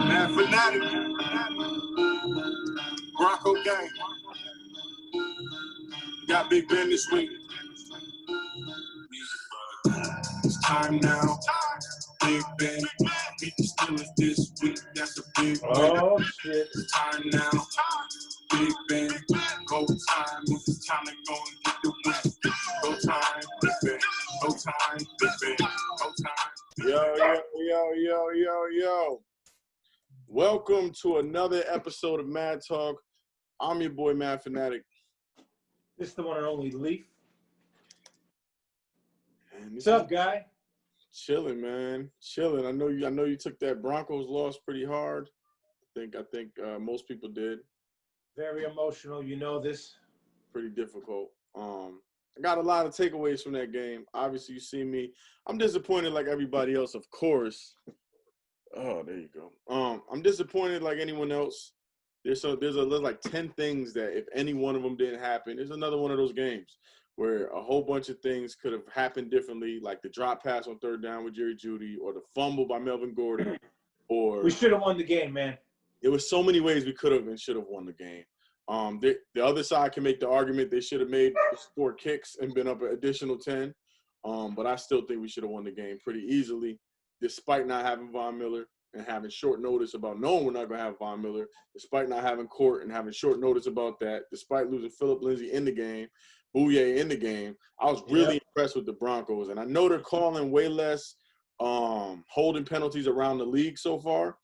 Mad Fanatic, Bronco gang. Got Big Ben this week. It's time now. Big Ben beat the Steelers this week. That's a big win. Oh shit! It's time now. Big Ben, go time. It's time to go and get the win. Go time, Big Ben. Go time, Big Ben. Go time. Yo. Welcome to another episode of Mad Talk. I'm your boy, Mad Fanatic. This is the one and only Leaf. What's up, guy? Chilling, man. Chilling. I know you took that Broncos loss pretty hard. I think most people did. Very emotional. You know this. Pretty difficult. I got a lot of takeaways from that game. Obviously, you see me. I'm disappointed like everybody else, of course. Oh, there you go. I'm disappointed like anyone else. There's like 10 things that if any one of them didn't happen, there's another one of those games where a whole bunch of things could have happened differently, like the drop pass on third down with Jerry Jeudy or the fumble by Melvin Gordon. Or we should have won the game, man. There was so many ways we could have and should have won the game. The other side can make the argument they should have made 4 kicks and been up an additional 10. But I still think we should have won the game pretty easily, despite not having Von Miller and having short notice about knowing we're not going to have Von Miller, despite not having Court and having short notice about that, despite losing Phillip Lindsay in the game, Bouye in the game. I was really impressed with the Broncos. And I know they're calling way less holding penalties around the league so far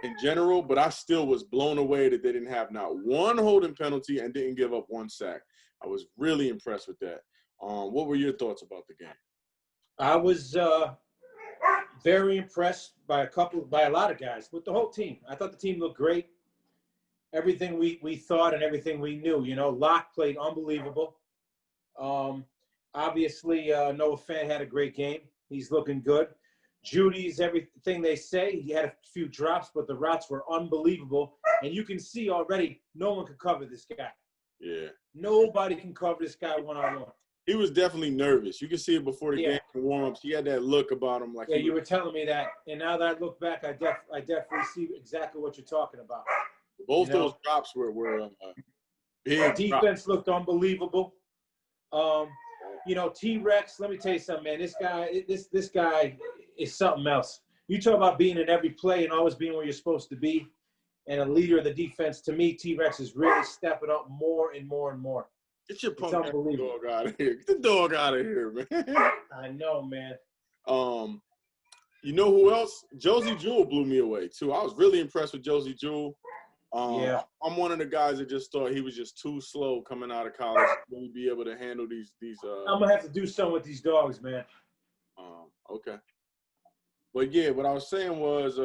in general, but I still was blown away that they didn't have not one holding penalty and didn't give up one sack. I was really impressed with that. What were your thoughts about the game? I was very impressed by a lot of guys, with the whole team. I thought the team looked great. Everything we thought and everything we knew. You know, Locke played unbelievable. Obviously, Noah Fant had a great game. He's looking good. Judy's everything they say. He had a few drops, but the routes were unbelievable. And you can see already no one can cover this guy. Yeah. Nobody can cover this guy one-on-one. He was definitely nervous. You can see it before the game warm-ups. He had that look about him. Like you were telling me that. And now that I look back, I definitely see exactly what you're talking about. Both those drops were big. Defense looked unbelievable. T-Rex, let me tell you something, man. This guy is something else. You talk about being in every play and always being where you're supposed to be and a leader of the defense. To me, T-Rex is really stepping up more and more and more. Get your punk dog out of here. Get the dog out of here, man. I know, man. You know who else? Josie Jewell blew me away, too. I was really impressed with Josie Jewell. I'm one of the guys that just thought he was just too slow coming out of college to be able to handle these. I'm gonna have to do something with these dogs, man. Okay. But yeah, what I was saying was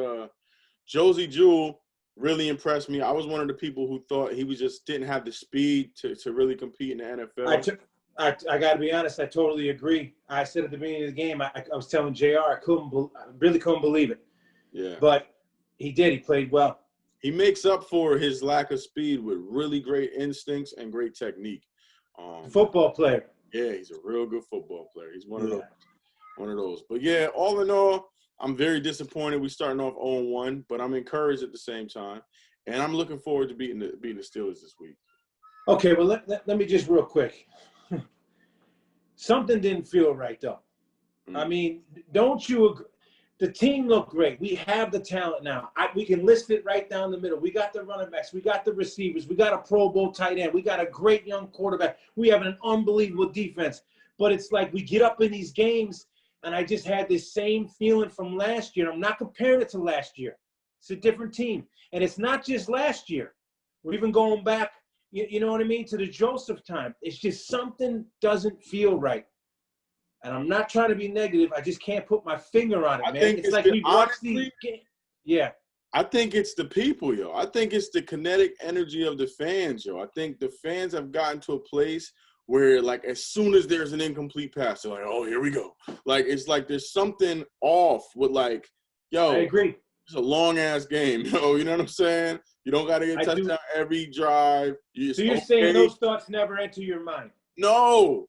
Josie Jewell really impressed me. I was one of the people who thought he didn't have the speed to really compete in the NFL. I got to be honest. I totally agree. I said at the beginning of the game, I was telling JR, I really couldn't believe it. Yeah. But he did. He played well. He makes up for his lack of speed with really great instincts and great technique. Football player. Yeah, he's a real good football player. He's one of those. But yeah, all in all, I'm very disappointed. We're starting off 0-1, but I'm encouraged at the same time, and I'm looking forward to beating the Steelers this week. Okay, well let me just real quick. Something didn't feel right though. Mm-hmm. I mean, don't you agree? The team looked great. We have the talent now. We can list it right down the middle. We got the running backs. We got the receivers. We got a Pro Bowl tight end. We got a great young quarterback. We have an unbelievable defense. But it's like we get up in these games, and I just had this same feeling from last year. I'm not comparing it to last year. It's a different team. And it's not just last year. We're even going back, you know what I mean, to the Joseph time. It's just something doesn't feel right. And I'm not trying to be negative. I just can't put my finger on it, man. It's like we watched these games. Yeah. I think it's the people, yo. I think it's the kinetic energy of the fans, yo. I think the fans have gotten to a place where, like, as soon as there's an incomplete pass, they're like, oh, here we go. Like, it's like there's something off with, like, yo. I agree. It's a long-ass game, yo. You know what I'm saying? You don't got to get a touchdown every drive. So you're saying those thoughts never enter your mind? No.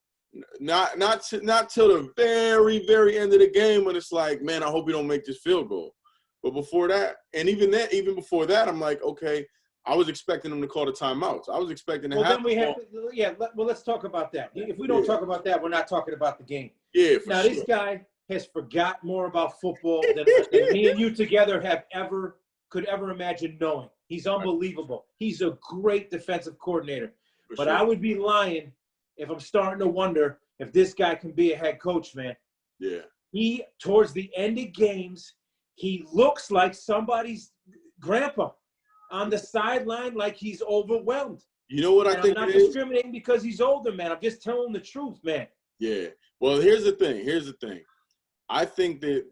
Not till the very, very end of the game when it's like, man, I hope we don't make this field goal. But before that, and even before that, I'm like, okay, I was expecting them to call the timeouts. I was expecting to have. Well, let's talk about that. If we don't talk about that, we're not talking about the game. Yeah, now sure. This guy has forgot more about football than me and you together could ever imagine knowing. He's unbelievable. He's a great defensive coordinator. But sure. I would be lying if I'm starting to wonder if this guy can be a head coach, man. Yeah. He, towards the end of games, he looks like somebody's grandpa on the sideline, like he's overwhelmed. You know what I think? I'm not discriminating because he's older, man. I'm just telling the truth, man. Yeah. Well, here's the thing. I think that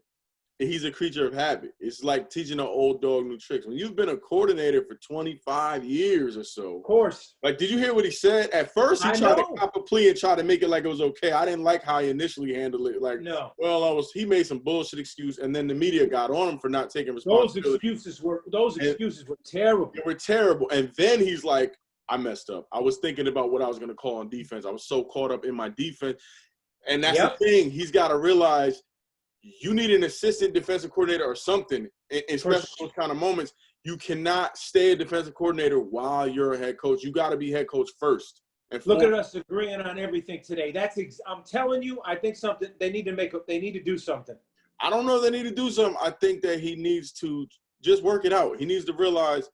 he's a creature of habit. It's like teaching an old dog new tricks. When you've been a coordinator for 25 years or so. Of course. Like, did you hear what he said? At first, he tried to cop a plea and try to make it like it was okay. I didn't like how he initially handled it. Like, no. Well, he made some bullshit excuse, and then the media got on him for not taking responsibility. Those excuses were terrible. They were terrible. And then he's like, I messed up. I was thinking about what I was going to call on defense. I was so caught up in my defense. And that's the thing. He's got to realize you need an assistant defensive coordinator or something, especially those kind of moments. You cannot stay a defensive coordinator while you're a head coach. You got to be head coach first. And look at us agreeing on everything today. I'm telling you, I think they need to do something. I don't know if they need to do something. I think that he needs to just work it out. He needs to realize,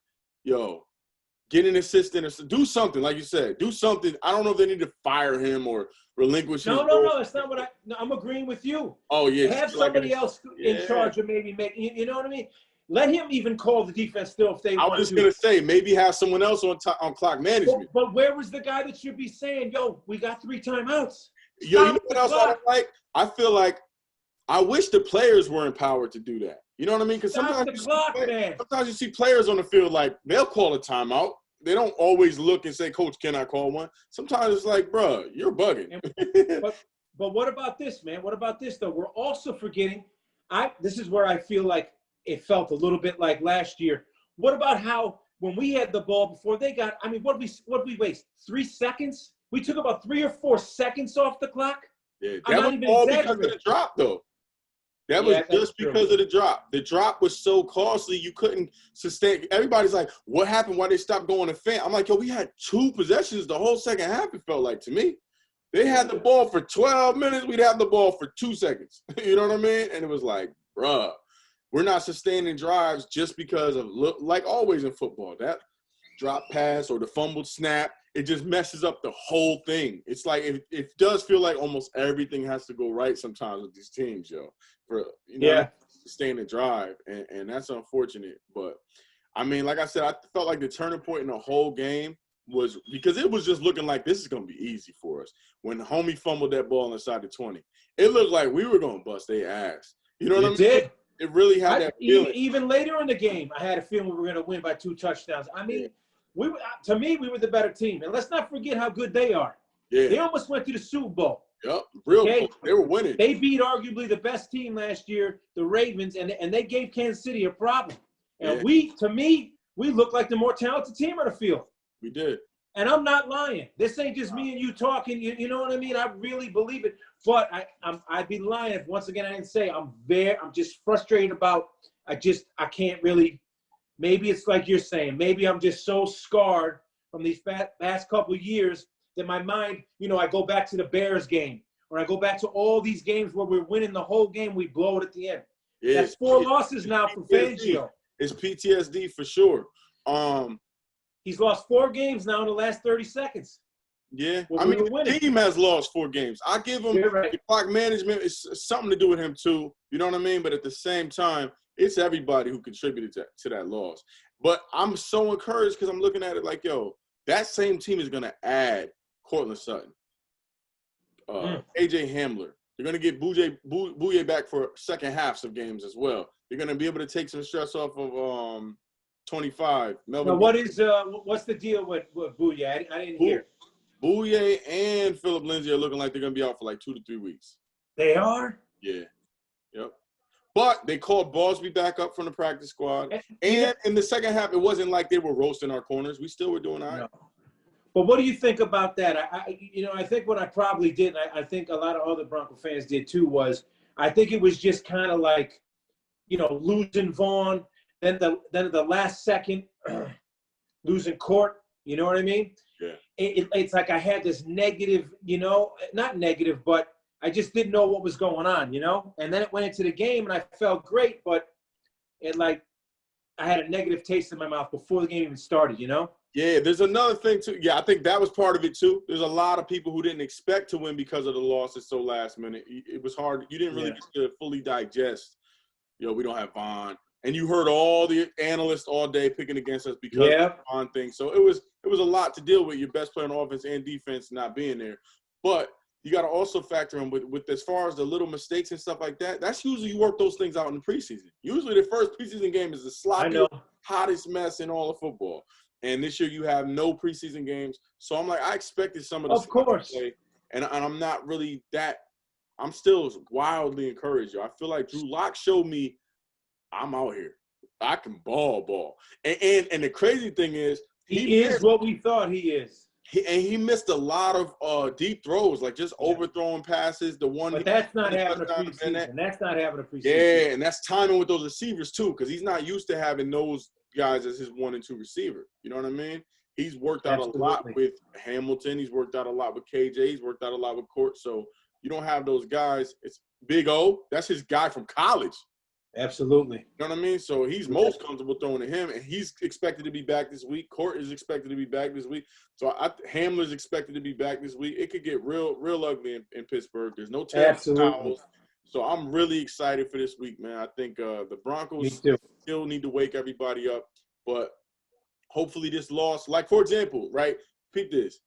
get an assistant or do something, like you said. Do something. I don't know if they need to fire him or relinquish him. No. That's not what I'm agreeing with you. Oh, yeah. Have somebody else in charge, or maybe you know what I mean? Let him even call the defense still if they want to. I was just going to say, maybe have someone else on clock management. But where was the guy that should be saying, we got 3 timeouts? You know what else I like? I feel like I wish the players were empowered to do that. You know what I mean? Because sometimes you see players on the field, like, they'll call a timeout. They don't always look and say, Coach, can I call one? Sometimes it's like, bro, you're bugging. but what about this, man? What about this, though? We're also forgetting this is where I feel like it felt a little bit like last year. What about how when we had the ball before they got – what did we waste? 3 seconds? We took about 3 or 4 seconds off the clock? Yeah, that was all because of the drop, though. That was just because of the drop. The drop was so costly, you couldn't sustain. Everybody's like, what happened? Why they stopped going to fan? I'm like, we had 2 possessions the whole second half, it felt like to me. They had the ball for 12 minutes. We'd have the ball for 2 seconds. You know what I mean? And it was like, bruh, we're not sustaining drives just because of, like always in football, that drop pass or the fumbled snap, it just messes up the whole thing. It's like it does feel like almost everything has to go right sometimes with these teams, for sustain the drive, and that's unfortunate. But I mean, like I said, I felt like the turning point in the whole game was because it was just looking like this is gonna be easy for us. When homie fumbled that ball inside the 20, it looked like we were gonna bust their ass. You know what I mean? It really had that feeling. Even later in the game, I had a feeling we were gonna win by 2 touchdowns. I mean. We were the better team. And let's not forget how good they are. Yeah. They almost went to the Super Bowl. Yep, close. They were winning. They beat arguably the best team last year, the Ravens, and they gave Kansas City a problem. And we looked like the more talented team on the field. We did. And I'm not lying. This ain't just me and you talking. You know what I mean? I really believe it. But I'd be lying if once again I didn't say I'm just frustrated about I can't really. Maybe it's like you're saying. Maybe I'm just so scarred from these past couple of years that my mind, I go back to the Bears game, or I go back to all these games where we're winning the whole game, we blow it at the end. Yeah, that's 4 losses now for Fangio. It's PTSD for sure. He's lost 4 games now in the last 30 seconds. Yeah, the team has lost 4 games. I give him the clock management. It's something to do with him too. You know what I mean? But at the same time, it's everybody who contributed to that loss. But I'm so encouraged because I'm looking at it like, that same team is going to add Cortland Sutton, AJ Hamler. They're going to get Bouye back for second halves of games as well. They're going to be able to take some stress off of 25. Melvin. Now, what's the deal with Bouye? I didn't hear. Bouye and Phillip Lindsay are looking like they're going to be out for like 2 to 3 weeks. They are? Yeah. Yep. But they called Ballsby back up from the practice squad. And in the second half, it wasn't like they were roasting our corners. We still were doing all right. No. But what do you think about that? I think what I probably did, and I think a lot of other Bronco fans did too, was I think it was just kind of like losing Vaughn, then the last second losing Court. You know what I mean? Yeah. It's like I had this negative, not negative, but I just didn't know what was going on, And then it went into the game, and I felt great, but I had a negative taste in my mouth before the game even started, Yeah, there's another thing, too. Yeah, I think that was part of it, too. There's a lot of people who didn't expect to win because of the losses so last minute. It was hard. You didn't really get to fully digest, we don't have Vaughn. And you heard all the analysts all day picking against us because of the Vaughn thing. So it was a lot to deal with, your best player on offense and defense not being there. But you got to also factor in with as far as the little mistakes and stuff like that, that's usually you work those things out in the preseason. Usually the first preseason game is the sloppiest, hottest mess in all of football. And this year you have no preseason games. So I'm like, I expected some of the stuff to play. And I'm not really that – I'm still wildly encouraged. I feel like Drew Lock showed me I'm out here. I can ball. And the crazy thing is – He is what we thought he is. He missed a lot of deep throws, like just overthrowing passes. But that's not having a preseason. That's not having a preseason. Yeah, and that's timing with those receivers too, because he's not used to having those guys as his 1 and 2 receiver. You know what I mean? He's worked out a lot with Hamilton. He's worked out a lot with KJ. He's worked out a lot with Court. So you don't have those guys. It's Big O. That's his guy from college. Absolutely. You know what I mean? So he's most comfortable throwing to him, and he's expected to be back this week. Court is expected to be back this week. So Hamler's expected to be back this week. It could get real ugly in Pittsburgh. There's no towels. So I'm really excited for this week, man. I think the Broncos still need to wake everybody up. But hopefully this loss, like, for example, right, peep this.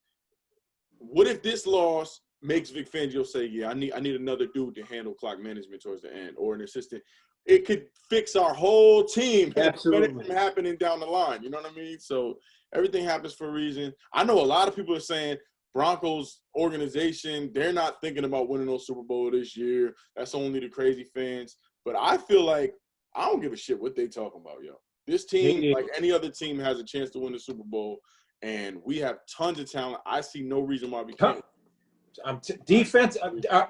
What if this loss makes Vic Fangio say, I need another dude to handle clock management towards the end, or an assistant? It could fix our whole team. Absolutely. Anything happening down the line. You know what I mean? So everything happens for a reason. I know a lot of people are saying Broncos organization, they're not thinking about winning no Super Bowl this year. That's only the crazy fans. But I feel like I don't give a shit what they talking about, yo. This team, like any other team, has a chance to win the Super Bowl, and we have tons of talent. I see no reason why we can't. Defense,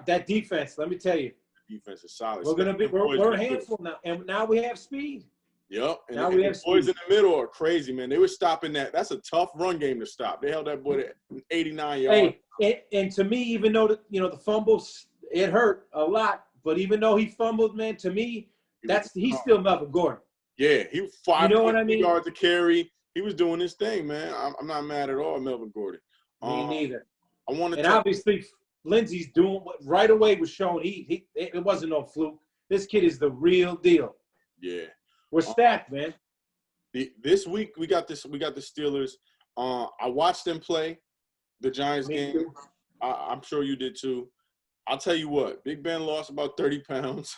that defense, let me tell you. Defense is solid. We're a handful now, and now we have speed. Yep. And now we have the boys in the middle are crazy, man. They were stopping that. That's a tough run game to stop. They held that boy at 89 yards. Hey, and to me, even though the fumbles, it hurt a lot. But even though he fumbled, man, to me, he's still Melvin Gordon. Yeah, he was 5 yards to carry. He was doing his thing, man. I'm not mad at all, Melvin Gordon. Me neither. Obviously, Lindsey's doing what right away was showing. It wasn't no fluke. This kid is the real deal. Yeah, we're stacked, man. This week we got the Steelers. I watched them play the Giants game. I'm sure you did too. I'll tell you what, Big Ben lost about 30 pounds.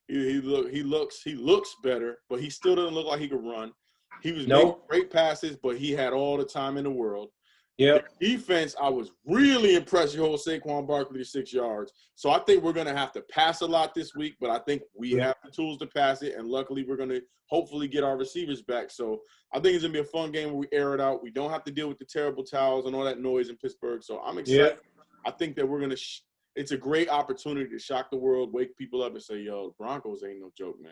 he looks better, but he still doesn't look like he could run. He was making great passes, but he had all the time in the world. Yeah. Defense, I was really impressed. You hold Saquon Barkley to 6 yards. So I think we're going to have to pass a lot this week, but I think we have the tools to pass it, and luckily we're going to hopefully get our receivers back. So I think it's going to be a fun game where we air it out. We don't have to deal with the terrible towels and all that noise in Pittsburgh. So I'm excited. Yeah. I think that we're going to it's a great opportunity to shock the world, wake people up and say, yo, Broncos ain't no joke, man.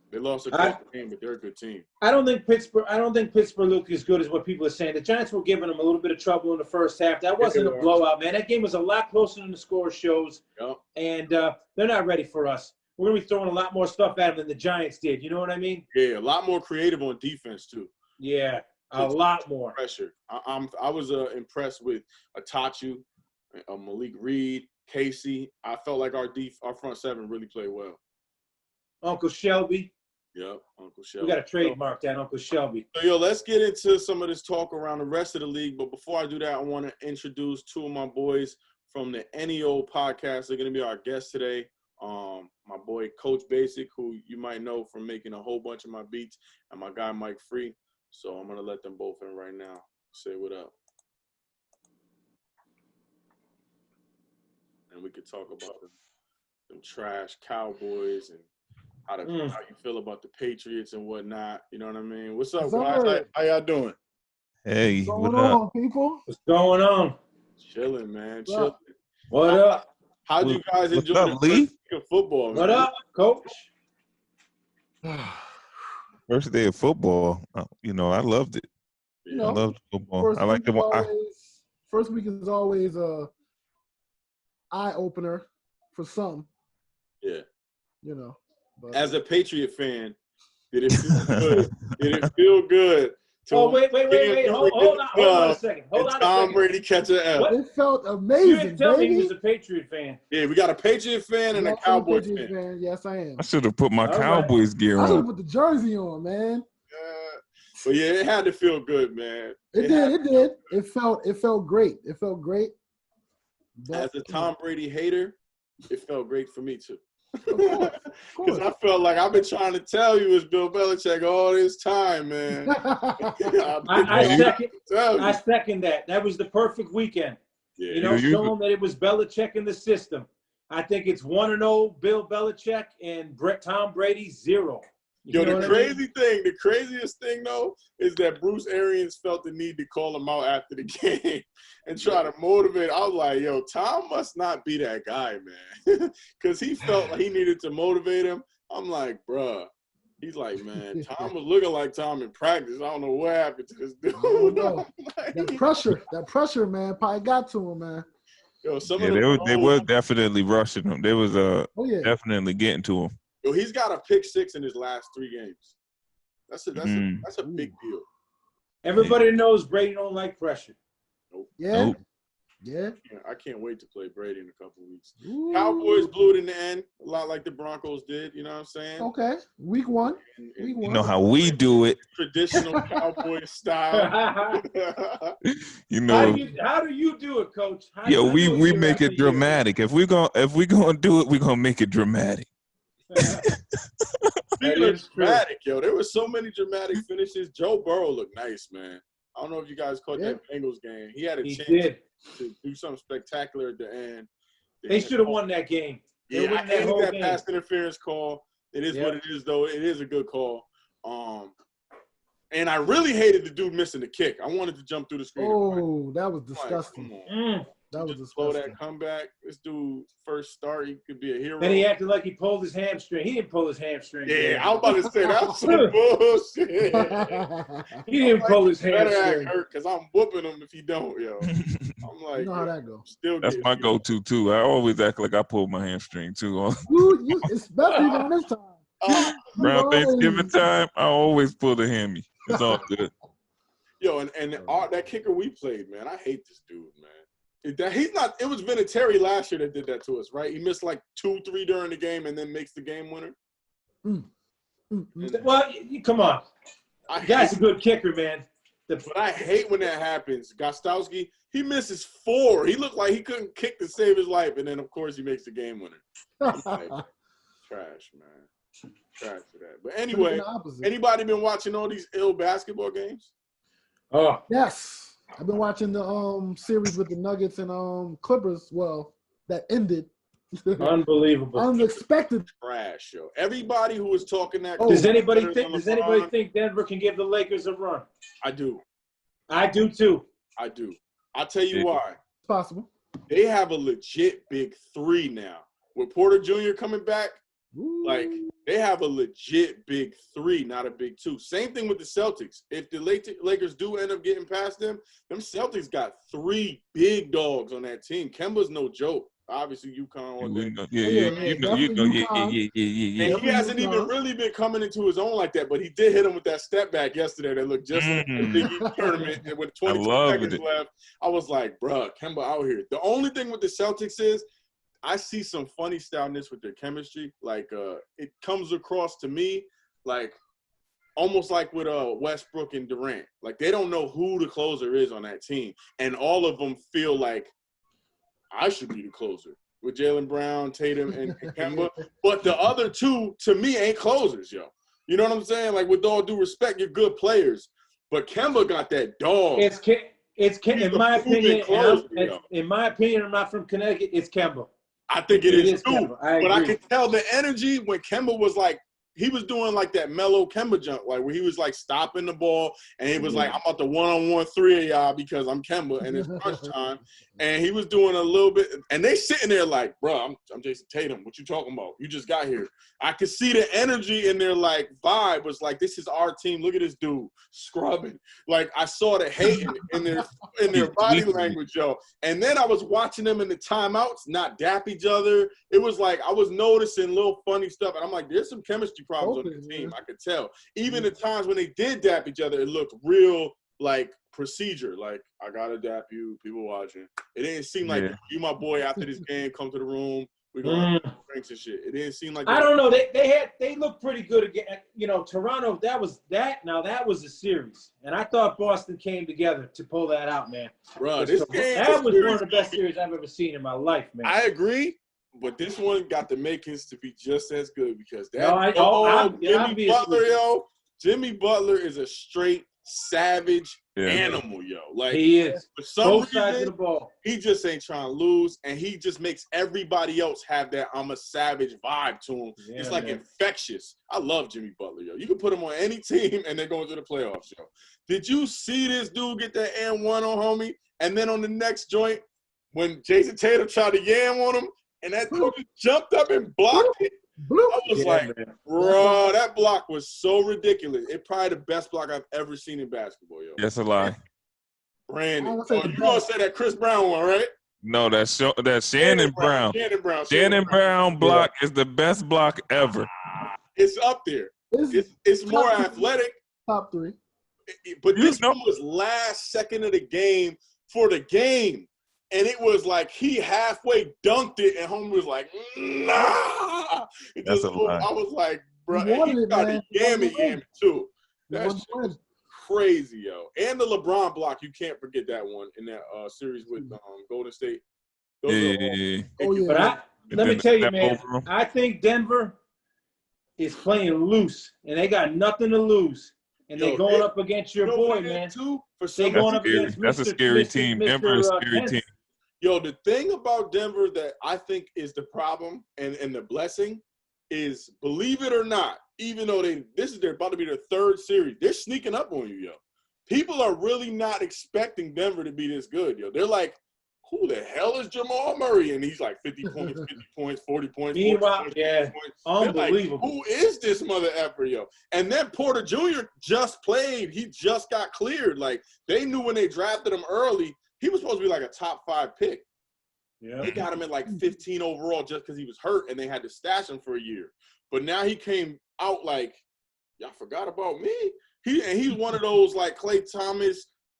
They lost a close game, but they're a good team. I don't think Pittsburgh looked as good as what people are saying. The Giants were giving them a little bit of trouble in the first half. That wasn't a blowout, man. That game was a lot closer than the score shows. Yep. And they're not ready for us. We're going to be throwing a lot more stuff at them than the Giants did. You know what I mean? Yeah, a lot more creative on defense, too. Yeah, a lot more. Pressure. I was impressed with Atachu, Malik Reed, Casey. I felt like our front seven really played well. Uncle Shelby. Yep, Uncle Shelby. We got to trademark that, Uncle Shelby. So, let's get into some of this talk around the rest of the league. But before I do that, I want to introduce two of my boys from the NEO podcast. They're going to be our guests today. My boy, Coach Basic, who you might know from making a whole bunch of my beats, and my guy, Mike Free. So I'm going to let them both in right now. Say what up. And we could talk about them trash Cowboys and how you feel about the Patriots and whatnot. You know what I mean? What's up, guys? How y'all doing? Hey, what's going on, people? What's going on? Chilling, man. Chilling. What up? How'd you guys enjoy the Lee? football, man? What up, Coach? First day of football, I loved it. I loved football. I like the one. First week is always a eye opener for some. Yeah. But, as a Patriot fan, did it feel good? Did it feel good? Wait. Hold on a second. Tom Brady catch an L. It felt amazing. You didn't tell me he was a Patriot fan. Yeah, we got a Patriot fan and a Cowboys fan. Yes, I am. I should have put my Cowboys gear on. I should have put the jersey on, man. But yeah, it had to feel good, man. It did. It felt great. It felt great. As a Tom Brady hater, it felt great for me too. Because I felt like I've been trying to tell you it's Bill Belichick all this time, man. I second that. That was the perfect weekend. Yeah. Showing that it was Belichick in the system. I think it's 1-0 Bill Belichick and Tom Brady 0. The craziest thing though, is that Bruce Arians felt the need to call him out after the game and try to motivate. I was like, yo, Tom must not be that guy, man. Because he felt like he needed to motivate him. I'm like, bruh. He's like, man, Tom was looking like Tom in practice. I don't know what happened to this dude. That pressure, man, probably got to him, man. Yo, they were definitely rushing him. They was definitely getting to him. Yo, he's got a pick 6 in his last 3 games. That's a big deal. Everybody knows Brady don't like pressure. Nope. Yeah. Nope. Yeah. I can't wait to play Brady in a couple of weeks. Ooh. Cowboys blew it in the end, a lot like the Broncos did. You know what I'm saying? Okay. Week 1. You know how we do it. Traditional Cowboy style. How do you do it, Coach? We make it dramatic. If we're gonna do it, we're gonna make it dramatic. Speaking of dramatic, yo, there were so many dramatic finishes. Joe Burrow looked nice, man. I don't know if you guys caught that Bengals game. He had a chance to do something spectacular at the end. They should have won that game. I hated that pass interference call. It is what it is, though. It is a good call. And I really hated the dude missing the kick. I wanted to jump through the screen. Oh, that was disgusting. That was disgusting. Slow that comeback. This dude first start, he could be a hero. And he acted like he pulled his hamstring. He didn't pull his hamstring. Yeah, I was about to say that's some bullshit. He didn't pull his hamstring. Hurt because I'm whooping him if he don't, yo. I'm like, you know how that goes. That's my go-to too. I always act like I pulled my hamstring too. You especially during this time. Around Thanksgiving time, I always pull the hammy. It's all good. Yo, and that kicker we played, man, I hate this dude, man. It was Vinatieri last year that did that to us, right? He missed like 2-3 during the game and then makes the game winner. Well, come on. Guy's a good kicker, man. But I hate when that happens. Gostowski, he misses 4. He looked like he couldn't kick to save his life, and then, of course, he makes the game winner. I'm like, trash, man. Trash for that. But anyway, anybody been watching all these ill basketball games? Oh. Yes. I've been watching the series with the Nuggets and Clippers. Well, that ended. Unbelievable. Unexpected. Trash, yo. Everybody who was talking that. Does anybody think Denver can give the Lakers a run? I do. I do too. I do. I'll tell you why. It's possible. They have a legit big 3 now. With Porter Jr. coming back, like they have a legit big 3, not a big 2. Same thing with the Celtics. If the Lakers do end up getting past them Celtics got 3 big dogs on that team. Kemba's no joke. Obviously, UConn. And he hasn't even really been coming into his own like that, but he did hit him with that step back yesterday that looked just like the Big East tournament. And with 22 seconds left, I was like, bruh, Kemba out here. The only thing with the Celtics is I see some funny styleness with their chemistry. Like, it comes across to me like almost like with Westbrook and Durant. Like, they don't know who the closer is on that team. And all of them feel like I should be the closer with Jaylen Brown, Tatum, and Kemba. But the other 2, to me, ain't closers, yo. You know what I'm saying? Like, with all due respect, you're good players. But Kemba got that dog. It's in my opinion, I'm not from Connecticut, it's Kemba. I think it is too. But I could tell the energy when Kemba was like, he was doing like that mellow Kemba jump, like where he was like stopping the ball and he was like, I'm about to one-on-one 3 of y'all because I'm Kemba and it's crunch time. And he was doing a little bit, and they sitting there like, bro, I'm Jason Tatum. What you talking about? You just got here. I could see the energy in their like vibe was like, this is our team. Look at this dude scrubbing. Like I saw the hate in their body language, yo. And then I was watching them in the timeouts not dap each other. It was like I was noticing little funny stuff, and I'm like, there's some chemistry problems on the team. I could tell. Even the times when they did dap each other, it looked real like procedure. Like I gotta dap you, people watching. It didn't seem like you my boy after this game, come to the room. We're gonna have drinks and shit. It didn't seem like I don't know. They looked pretty good again. You know, Toronto, that was a series. And I thought Boston came together to pull that out, man. Bro, that was one of the best series I've ever seen in my life, man. I agree, but this one got the makings to be just as good because Jimmy Butler, yo. Jimmy Butler is a straight savage animal, yo. Like he is. For some both reason, sides of the ball. He just ain't trying to lose, and he just makes everybody else have that I'm a savage vibe to him. Yeah, it's like infectious. I love Jimmy Butler, yo. You can put him on any team, and they're going to the playoffs, yo. Did you see this dude get that and one on homie? And then on the next joint, when Jason Tatum tried to yam on him, and that dude just jumped up and blocked it. I was like, bro, that block was so ridiculous. It's probably the best block I've ever seen in basketball, yo. That's a lie. Brandon, you're going to say that Chris Brown one, right? No, that's Shannon Brown. Shannon Brown block is the best block ever. It's up there. It's more athletic. Top 3. But this one was last second of the game for the game. And it was like he halfway dunked it, and homie was like, nah. That's a lie. I was like, bro, he got a yammy too. That's crazy, yo. And the LeBron block, you can't forget that one in that series with Golden State. But let me tell you, man, I think Denver is playing loose, and they got nothing to lose. And they're going up against your boy, man. That's a scary team. Denver is a scary team. Yo, the thing about Denver that I think is the problem and the blessing is, believe it or not, even though they're about to be their 3rd series, they're sneaking up on you, yo. People are really not expecting Denver to be this good, yo. They're like, who the hell is Jamal Murray? And he's like 50 points, 50 points, 40 points. Meanwhile, 40 points. Unbelievable. Like, who is this mother effer, yo? And then Porter Jr. just played. He just got cleared. Like, they knew when they drafted him early, he was supposed to be like a top 5 pick. Yeah. They got him at like 15 overall just because he was hurt, and they had to stash him for a year. But now he came out like, y'all forgot about me? He's one of those like Klay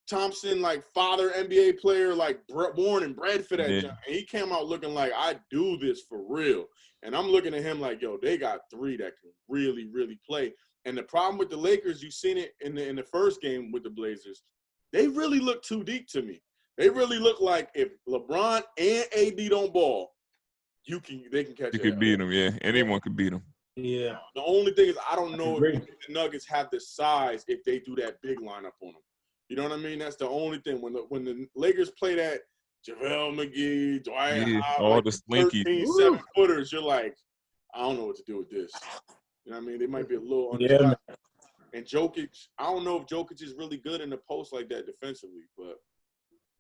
Thompson, like father NBA player, like born and bred for that job. And he came out looking like, I do this for real. And I'm looking at him like, yo, they got 3 that can really, really play. And the problem with the Lakers, you've seen it in the first game with the Blazers, they really look too deep to me. They really look like if LeBron and AD don't ball, they can catch it. You could beat them, yeah. Anyone could beat them. Yeah. The only thing is I don't know if the Nuggets have the size if they do that big lineup on them. You know what I mean? That's the only thing. When the Lakers play that JaVale McGee, Dwight Howard, all like the slinky 7-footers, you're like, I don't know what to do with this. You know what I mean? They might be a little undersized. Yeah. And Jokic, I don't know if Jokic is really good in the post like that defensively, but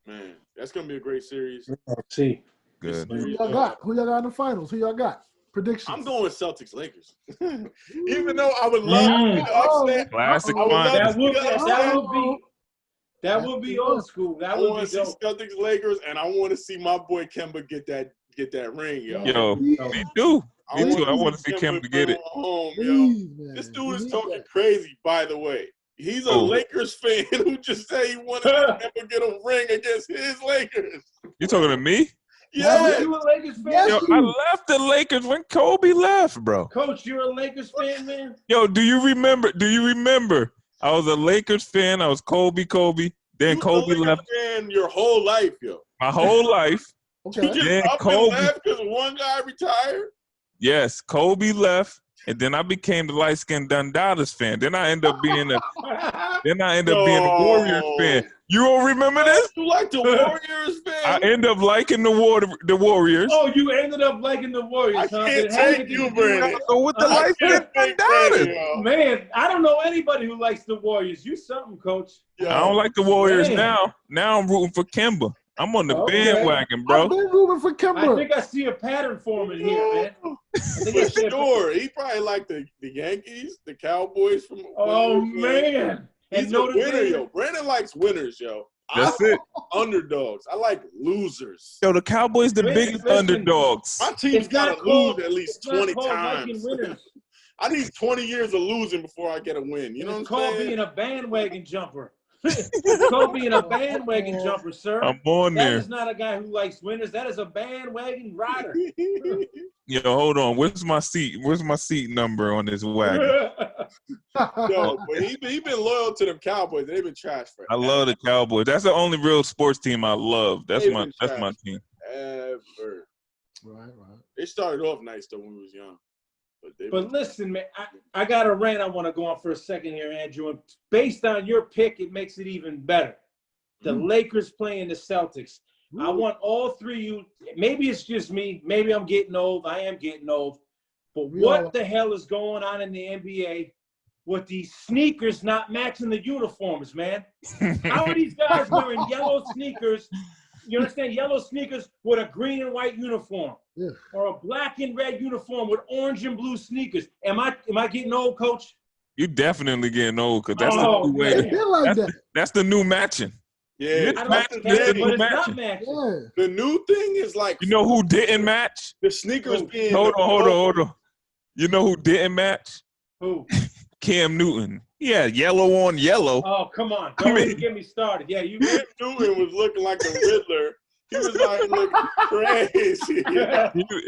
man, that's gonna be a great series. Let's see. Good. Who y'all got? Who y'all got in the finals? Who y'all got? Predictions. I'm going with Celtics Lakers. Even though I would love to upset. Classic that would be old school. That would be see Celtics Lakers, and I want to see my boy Kemba get that ring, yo. Yo, me too. Me too. I want to see Kemba get it. Home, yo. This dude is talking crazy, by the way. He's a Lakers fan who just said he wanted to get a ring against his Lakers. You talking to me? Yeah. You a Lakers fan? Yo, I left the Lakers when Kobe left, bro. Coach, you're a Lakers fan, man? Yo, do you remember? I was a Lakers fan. I was Kobe. Then Kobe left. Fan your whole life, yo. My whole life. Okay. Then Kobe left because one guy retired? Yes, Kobe left. And then I became the light-skinned Dundadas fan. Then I ended up being Then I end up being a Warriors fan. You don't remember this? You like the Warriors, man? I end up liking the Warriors. Oh, you ended up liking the Warriors, I can't take you, Brandon. So with the lights down. Man, I don't know anybody who likes the Warriors. You something, Coach. Yo, I don't like the Warriors now. Now I'm rooting for Kemba. I'm on the bandwagon, bro. I've been rooting for Kemba. I think I see a pattern forming here, man. For sure. He probably liked the Yankees, the Cowboys from. Oh, man. He's a winner, yo. Brandon likes winners, yo. That's it. Underdogs. I like losers. Yo, the Cowboys the biggest underdogs. My team's got to lose at least 20 times. I need 20 years of losing before I get a win. You know what I'm saying? It's called being a bandwagon jumper. It's called being a bandwagon jumper, sir. I'm on there. That is not a guy who likes winners. That is a bandwagon rider. Yo, hold on. Where's my seat? Where's my seat number on this wagon? Yo, but he been loyal to them Cowboys. They've been trash for. I love the Cowboys. That's the only real sports team I love. That's my team. Ever. Right. They started off nice though when we was young. But listen, man, I got a rant I want to go on for a second here, Andrew. And based on your pick, it makes it even better. The Lakers playing the Celtics. I want all three of you. Maybe it's just me. Maybe I'm getting old. I am getting old. But what the hell is going on in the NBA with these sneakers not matching the uniforms, man? How are these guys wearing yellow sneakers? You understand? Yellow sneakers with a green and white uniform, or a black and red uniform with orange and blue sneakers. Am I getting old, Coach? You definitely getting old because that's the new way. That's the new matching. Yeah, but it's not matching. Yeah. The new thing is like, you know who didn't match? The sneakers being. Hold on. You know who didn't match? Who? Cam Newton. Yeah, yellow on yellow. Oh, come on. Don't even get me started. Yeah, Cam Newton was looking like the Riddler. He was like looking crazy.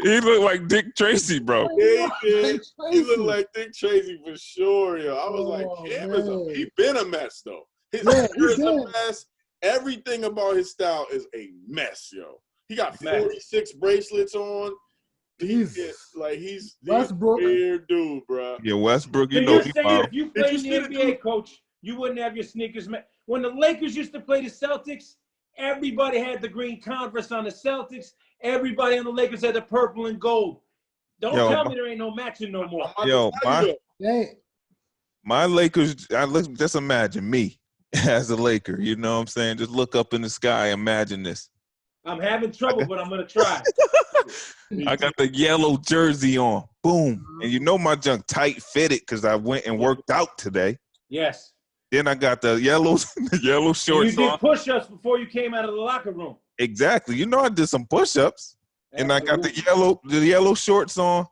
He looked like Dick Tracy, bro. He did. He looked like Dick Tracy for sure, yo. I was like, Cam he been a mess, though. His hair is a mess. Everything about his style is a mess, yo. He got 46 bracelets on. He's Westbrook. Weird dude, bro. Yeah, Westbrook, you know. You're saying if you played in the NBA, Coach, you wouldn't have your sneakers. When the Lakers used to play the Celtics, everybody had the green Converse on the Celtics. Everybody on the Lakers had the purple and gold. Don't tell me there ain't no matching no more. My Lakers, just imagine me as a Laker. You know what I'm saying? Just look up in the sky. Imagine this. I'm having trouble, but I'm going to try. I got the yellow jersey on. Boom. And you know my junk tight fitted because I went and worked out today. Yes. Then I got the yellow shorts on. You did push-ups before you came out of the locker room. Exactly. You know I did some push-ups. And I got the yellow shorts on.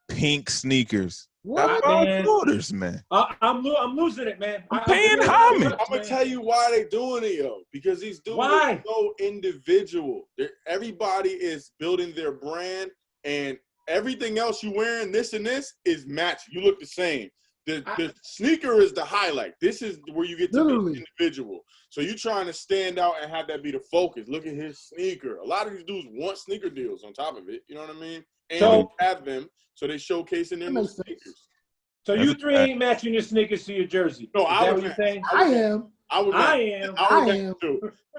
Pink sneakers. What? Orders, man. I'm losing it, man. I'm paying homage. I'm gonna tell you why they doing it, yo. Because these dudes are so individual. Everybody is building their brand, and everything else you wearing, this and this, is matching. You look the same. The sneaker is the highlight. This is where you get to be individual. So you're trying to stand out and have that be the focus. Look at his sneaker. A lot of these dudes want sneaker deals on top of it. You know what I mean? And they have them, so they showcasing their new sneakers. So you three ain't matching your sneakers to your jersey. No, I would match. I am. I would match.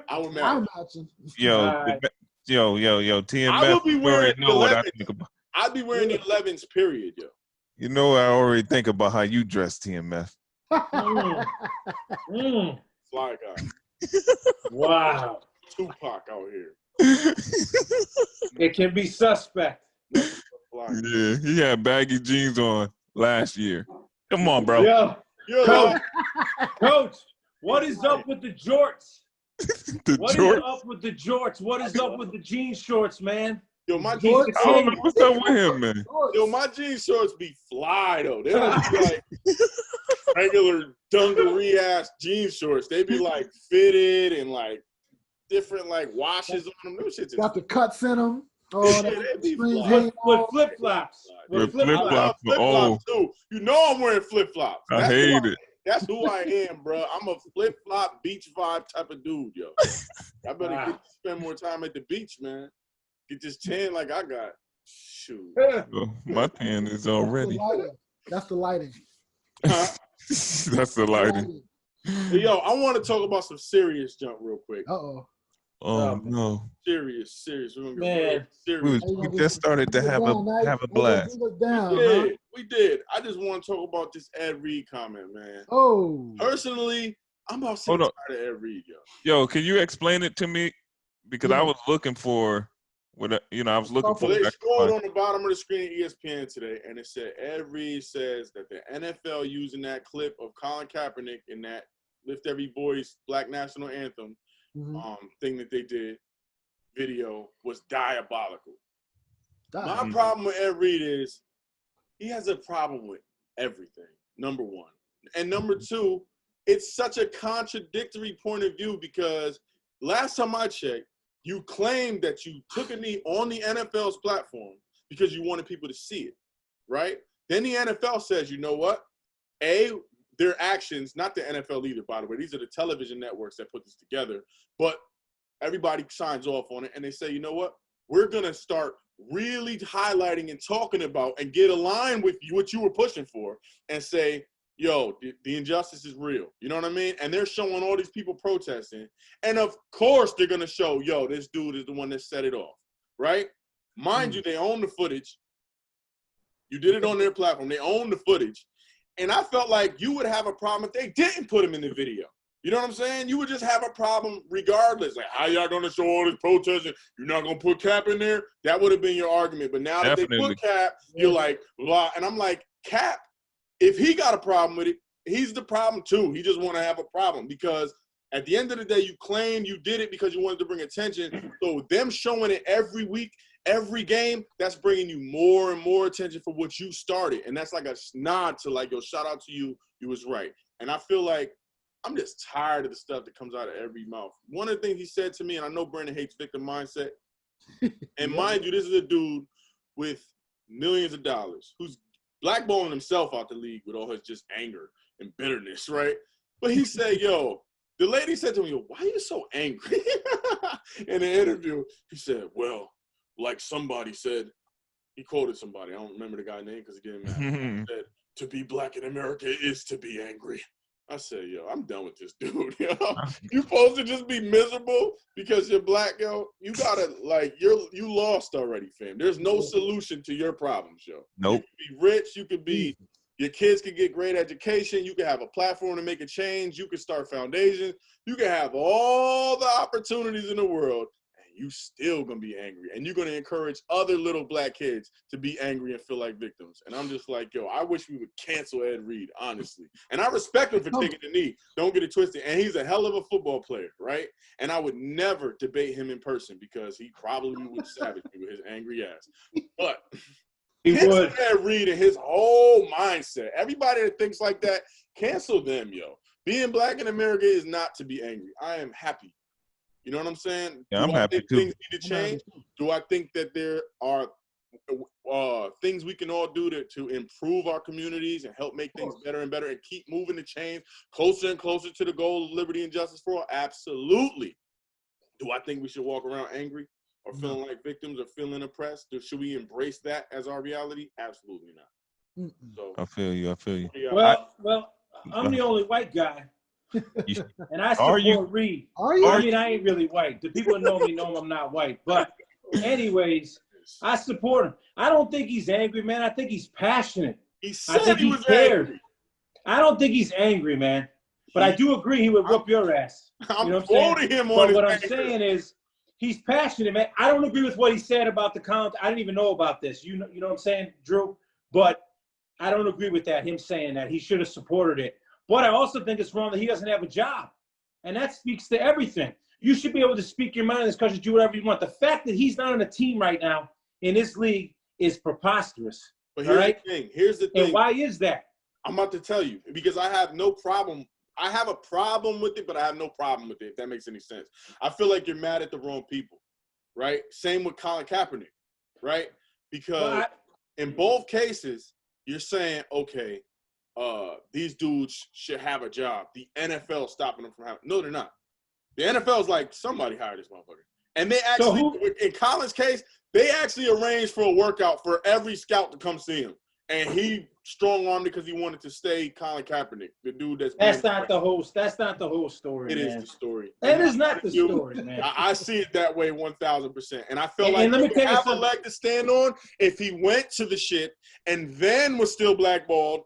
I'm matching. Yo, TMF. I would be wearing know what I think about. I'd be wearing the 11s, period, yo. You know, I already think about how you dress, TMF. Fly guy. Wow. Tupac out here. It can be suspect. Yeah, he had baggy jeans on last year. Come on, bro. Coach, what is up with the jorts? What is up with the jorts? What is up with the jean shorts, man? Yo, my jeans. I don't know what's up with him, man. Yo, my jean shorts be fly though. They don't be like regular dungaree ass jean shorts. They be like fitted and like different like washes on them. Those shits got the cuts in them. Oh, with flip flops. With flip flops. Oh, too. You know I'm wearing flip flops. I hate it. That's who I am, bro. I'm a flip flop beach vibe type of dude, yo. I better get to spend more time at the beach, man. Get this tan like I got. Shoot. My tan is already. That's the lighting. That's the lighting. Hey, yo, I want to talk about some serious junk real quick. Uh-oh. Oh no. Serious. We're gonna get Man. serious. We just started to have a blast. We did. I just want to talk about this Ed Reed comment, man. Oh. Personally, I'm about sick and tired of Ed Reed, yo. Yo, can you explain it to me? Because I was looking for I was looking for. They scrolled on the bottom of the screen at ESPN today, and it said Ed Reed says that the NFL using that clip of Colin Kaepernick in that Lift Every Voice Black National Anthem thing that they did, video, was diabolical. My problem with Ed Reed is he has a problem with everything, number one. And number two, it's such a contradictory point of view because last time I checked, you claimed that you took a knee on the NFL's platform because you wanted people to see it, right? Then the NFL says, you know what? Their actions, not the NFL either, by the way. These are the television networks that put this together. But everybody signs off on it, and they say, you know what? We're going to start really highlighting and talking about and get aligned with what you were pushing for and say, yo, the injustice is real. You know what I mean? And they're showing all these people protesting. And, of course, they're going to show, yo, this dude is the one that set it off, right? Mind you, they own the footage. You did it on their platform. They own the footage. And I felt like you would have a problem if they didn't put him in the video. You know what I'm saying? You would just have a problem regardless. Like, how y'all going to show all this protesting? You're not going to put Cap in there? That would have been your argument. But now that they put Cap, you're like, blah. And I'm like, Cap, if he got a problem with it, he's the problem too. He just want to have a problem because at the end of the day, you claim you did it because you wanted to bring attention. So them showing it every week, every game, that's bringing you more and more attention for what you started. And that's like a nod to like, yo, shout out to you. You was right. And I feel like I'm just tired of the stuff that comes out of every mouth. One of the things he said to me, and I know Brandon hates victim mindset. And mind you, this is a dude with millions of dollars who's blackballing himself out the league with all his just anger and bitterness, right? But he said, yo, the lady said to me, yo, why are you so angry? In the interview, he said, well, like somebody said, he quoted somebody. I don't remember the guy's name because he didn't matter. He said, to be black in America is to be angry. I said, yo, I'm done with this dude. Yo. You supposed to just be miserable because you're black, yo. You gotta you lost already, fam. There's no solution to your problems, yo. Nope. You can be rich, you could be your kids can get great education, you can have a platform to make a change, you can start foundations, you can have all the opportunities in the world, and you still gonna be angry. And you're gonna encourage other little black kids to be angry and feel like victims. And I'm just like, yo, I wish we would cancel Ed Reed, honestly. And I respect him for taking the knee. Don't get it twisted. And he's a hell of a football player, right? And I would never debate him in person because he probably would savage me with his angry ass. But he would. Ed Reed and his whole mindset. Everybody that thinks like that, cancel them, yo. Being black in America is not to be angry. I am happy. You know what I'm saying? Yeah, I'm happy too. Things need to change? Do I think that there are things we can all do to improve our communities and help make things better and better and keep moving the chain closer and closer to the goal of liberty and justice for all? Absolutely. Do I think we should walk around angry or feeling like victims or feeling oppressed? Should we embrace that as our reality? Absolutely not. So I feel you. Yeah. Well, I'm the only white guy. And I support Reed. Are you? I mean, I ain't really white. The people that know me know I'm not white. But anyways, I support him. I don't think he's angry, man. I think he's passionate. I think he cared. Angry. I don't think he's angry, man. But I do agree he would whoop your ass. I'm quoting him on his But what I'm saying is he's passionate, man. I don't agree with what he said about the count. I didn't even know about this. You know what I'm saying, Drew? But I don't agree with that, him saying that. He should have supported it. But I also think it's wrong that he doesn't have a job. And that speaks to everything. You should be able to speak your mind in this country, do whatever you want. The fact that he's not on a team right now in this league is preposterous. But here's the thing. And why is that? I'm about to tell you. Because I have no problem. I have a problem with it, but I have no problem with it, if that makes any sense. I feel like you're mad at the wrong people, right? Same with Colin Kaepernick, right? Because in both cases, you're saying, okay, these dudes should have a job. The NFL stopping them from having. No, they're not. The NFL is like, somebody hired this motherfucker. And they actually, in Colin's case, they actually arranged for a workout for every scout to come see him. And he strong-armed because he wanted to stay Colin Kaepernick, the dude That's not the whole story, It man. is the story. That is not the story, man. I see it that way 1,000%. And I feel like let me he tell you have a something. leg to stand on if he went to the shit and then was still blackballed.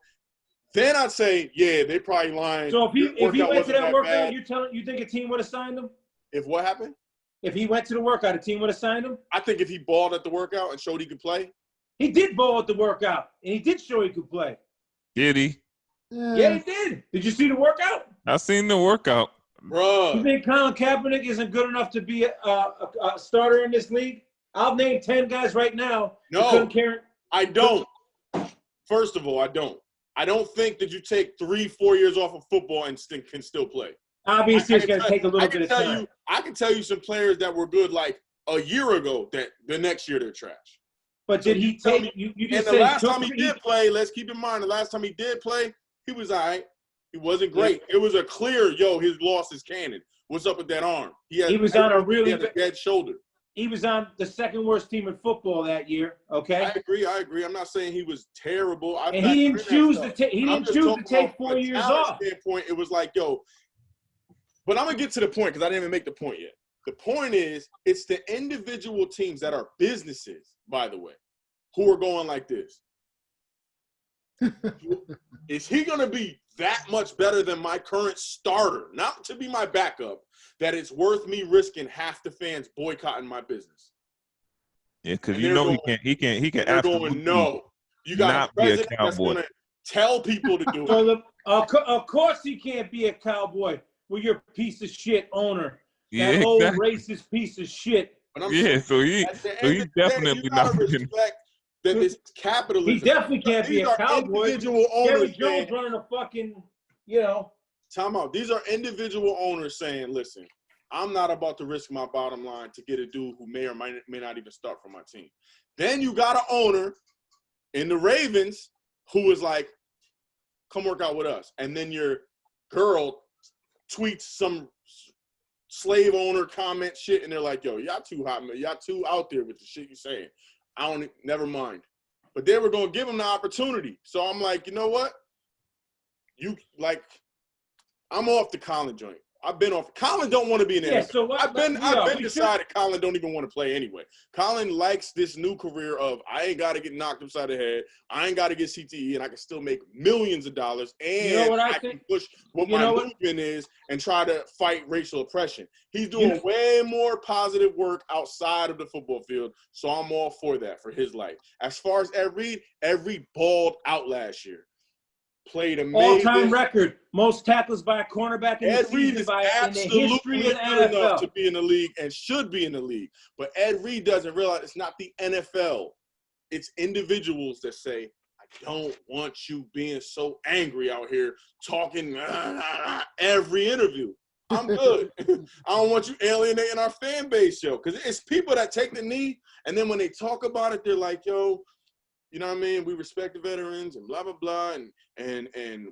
Then I'd say, yeah, they probably lying. So if he went to that workout, bad. you think a team would have signed him? If what happened? If he went to the workout, a team would have signed him? I think if he balled at the workout and showed he could play. He did ball at the workout, and he did show he could play. Did he? Yeah, he did. Did you see the workout? I seen the workout. Bruh. You think Colin Kaepernick isn't good enough to be a starter in this league? I'll name 10 guys right now. No, I don't. First of all, I don't. I don't think that you take 3-4 years off of football and can still play. Obviously, it's going to take a little bit of time. I can tell you some players that were good like a year ago that the next year they're trash. But did he take – you just said the last time he did play, let's keep in mind, the last time he did play, he was all right. He wasn't great. Yeah. It was a clear, his loss is canon. What's up with that arm? He was on a really dead shoulder. He was on the second worst team in football that year. Okay, I agree. I'm not saying he was terrible. And he didn't choose to take. He didn't choose to take 4 years off. Standpoint, it was like, But I'm gonna get to the point because I didn't even make the point yet. The point is, it's the individual teams that are businesses, by the way, who are going like this. Is he gonna be that much better than my current starter? Not to be my backup. That it's worth me risking half the fans boycotting my business. Yeah, because he can absolutely no. You got a president that's going to tell people to do it. So of course he can't be a cowboy with your piece of shit owner. That old racist piece of shit. So he's definitely not going to that this capitalism. He definitely can't be a cowboy. Individual owners, Jerry Jones running a fucking, Time out. These are individual owners saying, listen, I'm not about to risk my bottom line to get a dude who may or may not even start for my team. Then you got an owner in the Ravens who is like, come work out with us. And then your girl tweets some slave owner comment shit, and they're like, yo, y'all too hot, man. Y'all too out there with the shit you're saying. Never mind. But they were going to give him the opportunity. So I'm like, you know what? I'm off the Colin joint. I've been off. Colin don't want to be in the NFL. So I've been decided Colin don't even want to play anyway. Colin likes this new career of I ain't got to get knocked upside the head. I ain't got to get CTE, and I can still make millions of dollars. And I can push what my movement is and try to fight racial oppression. He's doing way more positive work outside of the football field, so I'm all for that for his life. As far as Ed Reed balled out last year. Played amazing. All-time record, most tackles by a cornerback in the season in the history of the NFL. Enough to be in the league and should be in the league. But Ed Reed doesn't realize it's not the NFL. It's individuals that say, I don't want you being so angry out here talking every interview. I'm good. I don't want you alienating our fan base, because it's people that take the knee, and then when they talk about it, they're like, you know what I mean? We respect the veterans and blah, blah, blah. And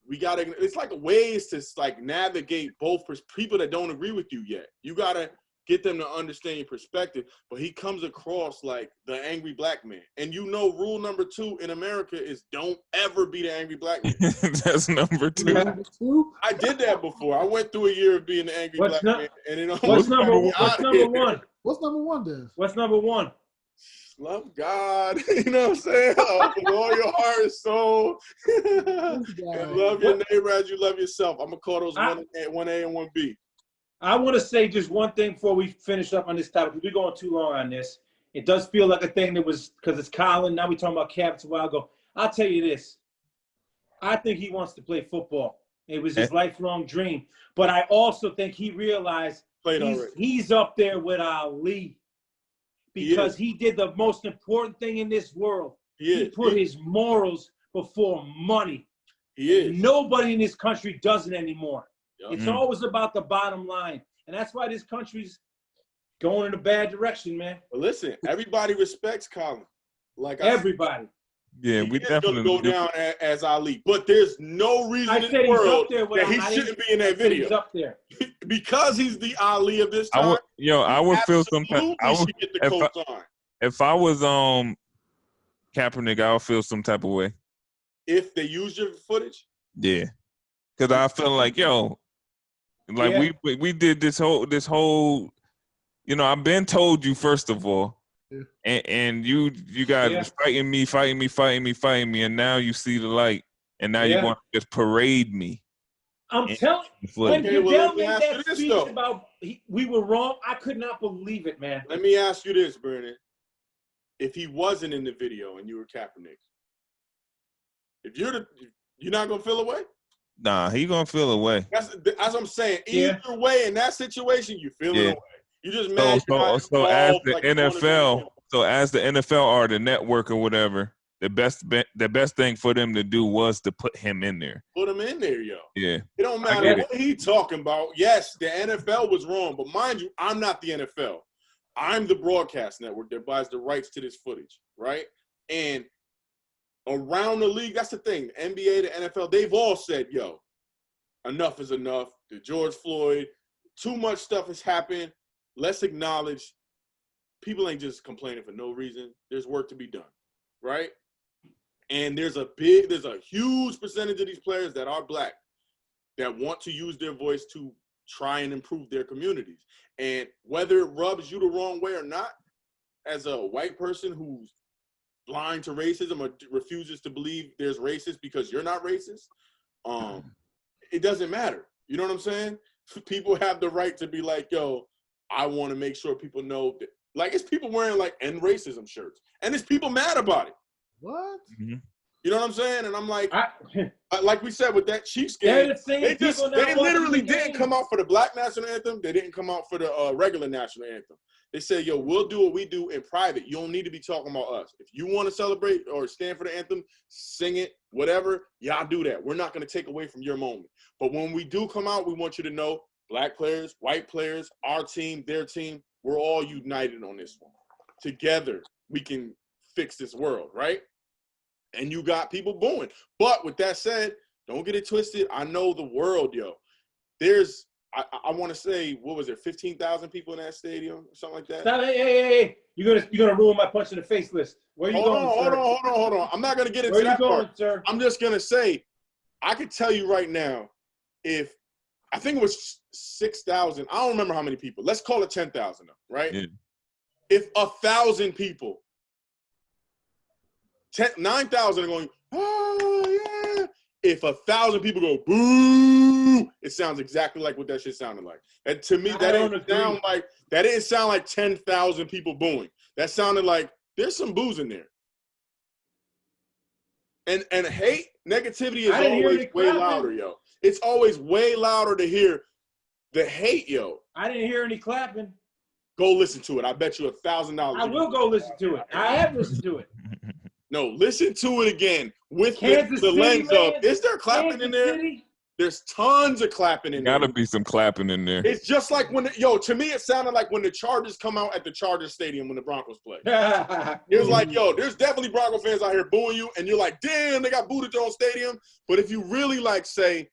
we got to – it's like ways to, navigate both people that don't agree with you yet. You got to get them to understand your perspective. But he comes across like the angry black man. And rule number 2 in America is don't ever be the angry black man. That's number 2. I did that before. I went through a year of being the angry black man. And what's number 1? What's number 1, Des? What's number 1? Love God, you know what I'm saying? With all your heart and soul. And love your neighbor as you love yourself. I'm going to call those 1A and 1B. I want to say just one thing before we finish up on this topic. We're going too long on this. It does feel like a thing that was – because it's Colin. Now we're talking about Cap a while ago. I'll tell you this. I think he wants to play football. It was his lifelong dream. But I also think he realized he's up there with Ali. Because he did the most important thing in this world. He put his morals before money. Nobody in this country does it anymore. Yep. It's always about the bottom line. And that's why this country's going in a bad direction, man. But listen, everybody respects Colin. Everybody. Yeah, we definitely go down as Ali. But there's no reason in the world that he shouldn't be in that video. He's up there. Because he's the Ali of this time. I would feel some type. If I was Kaepernick, I would feel some type of way. if they use your footage? Yeah, because I feel like like we did this whole. I've been told you first of all, and you guys was fighting me, and now you see the light, and now you want to just parade me. I'm telling you, when Goodell made that speech about we were wrong, I could not believe it, man. Let me ask you this, Brandon. If he wasn't in the video and you were Kaepernick, you're not gonna feel away? Nah, he gonna feel away. That's I'm saying. Either way, in that situation, you feel away. You just mad. So as the NFL, as the NFL or the network or whatever, the best thing for them to do was to put him in there. Put him in there, yo. Yeah. It don't matter what he talking about. Yes, the NFL was wrong, but mind you, I'm not the NFL. I'm the broadcast network that buys the rights to this footage, right? And around the league, that's the thing. The NBA, the NFL, they've all said, yo, enough is enough. The George Floyd, too much stuff has happened. Let's acknowledge people ain't just complaining for no reason. There's work to be done, right? And there's a huge percentage of these players that are black that want to use their voice to try and improve their communities. And whether it rubs you the wrong way or not, as a white person who's blind to racism or refuses to believe there's racist because you're not racist, it doesn't matter. You know what I'm saying? People have the right to be like, yo, I want to make sure people know that. Like, it's people wearing like end racism shirts, and it's people mad about it. What? Mm-hmm. You know what I'm saying? And I'm like, like we said with that Chiefs game, they literally didn't come out for the black national anthem. They didn't come out for the regular national anthem. They said, yo, we'll do what we do in private. You don't need to be talking about us. If you want to celebrate or stand for the anthem, sing it, whatever, y'all do that. We're not going to take away from your moment. But when we do come out, we want you to know, black players, white players, our team, their team, we're all united on this one. Together, we can fix this world, right? And you got people booing. But with that said, don't get it twisted. I know the world, yo. There's, I want to say, what was there, 15,000 people in that stadium or something like that? Stop, hey. You're gonna ruin my punch in the face list. Where are you going, sir? Hold on. I'm not going to get into that part. Sir? I'm just going to say, I could tell you right now, I think it was 6,000. I don't remember how many people. Let's call it 10,000, right? Yeah. If 1,000 people, 9,000 are going, oh, yeah. If 1,000 people go, boo, it sounds exactly like what that shit sounded like. And to me, that didn't sound like 10,000 people booing. That sounded like there's some boos in there. And hate, negativity is always way louder, yo. It's always way louder to hear the hate, yo. I didn't hear any clapping. Go listen to it. I bet you $1,000. I will go listen to it. I have listened to it. No, listen to it again with the lens of, is there clapping in there? City? There's tons of clapping in there. Gotta be some clapping in there. It's just like to me, it sounded like when the Chargers come out at the Chargers Stadium when the Broncos play. It was like, yo, there's definitely Bronco fans out here booing you, and you're like, damn, they got booed at their own stadium. But if you really say,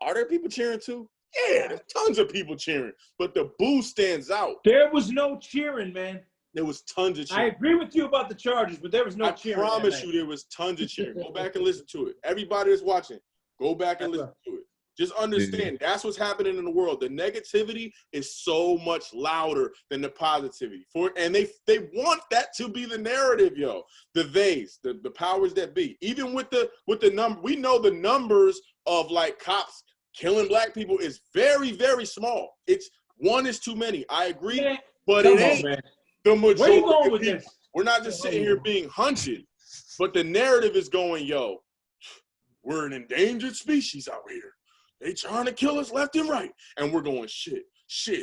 are there people cheering too? Yeah, there's tons of people cheering. But the boo stands out. There was no cheering, man. There was tons of cheering. I agree with you about the Chargers, but there was no cheering. I promise you there was tons of cheering. Go back and listen to it. Everybody that's watching, go back and listen to it. Just understand, that's what's happening in the world. The negativity is so much louder than the positivity. And they want that to be the narrative, yo. The powers that be. Even with the number, we know the numbers of like cops killing black people is very, very small. One is too many. I agree, but it ain't the majority. Where you going with this? We're not just sitting here being hunted, but the narrative is going, yo, we're an endangered species out here. They trying to kill us left and right. And we're going, shit,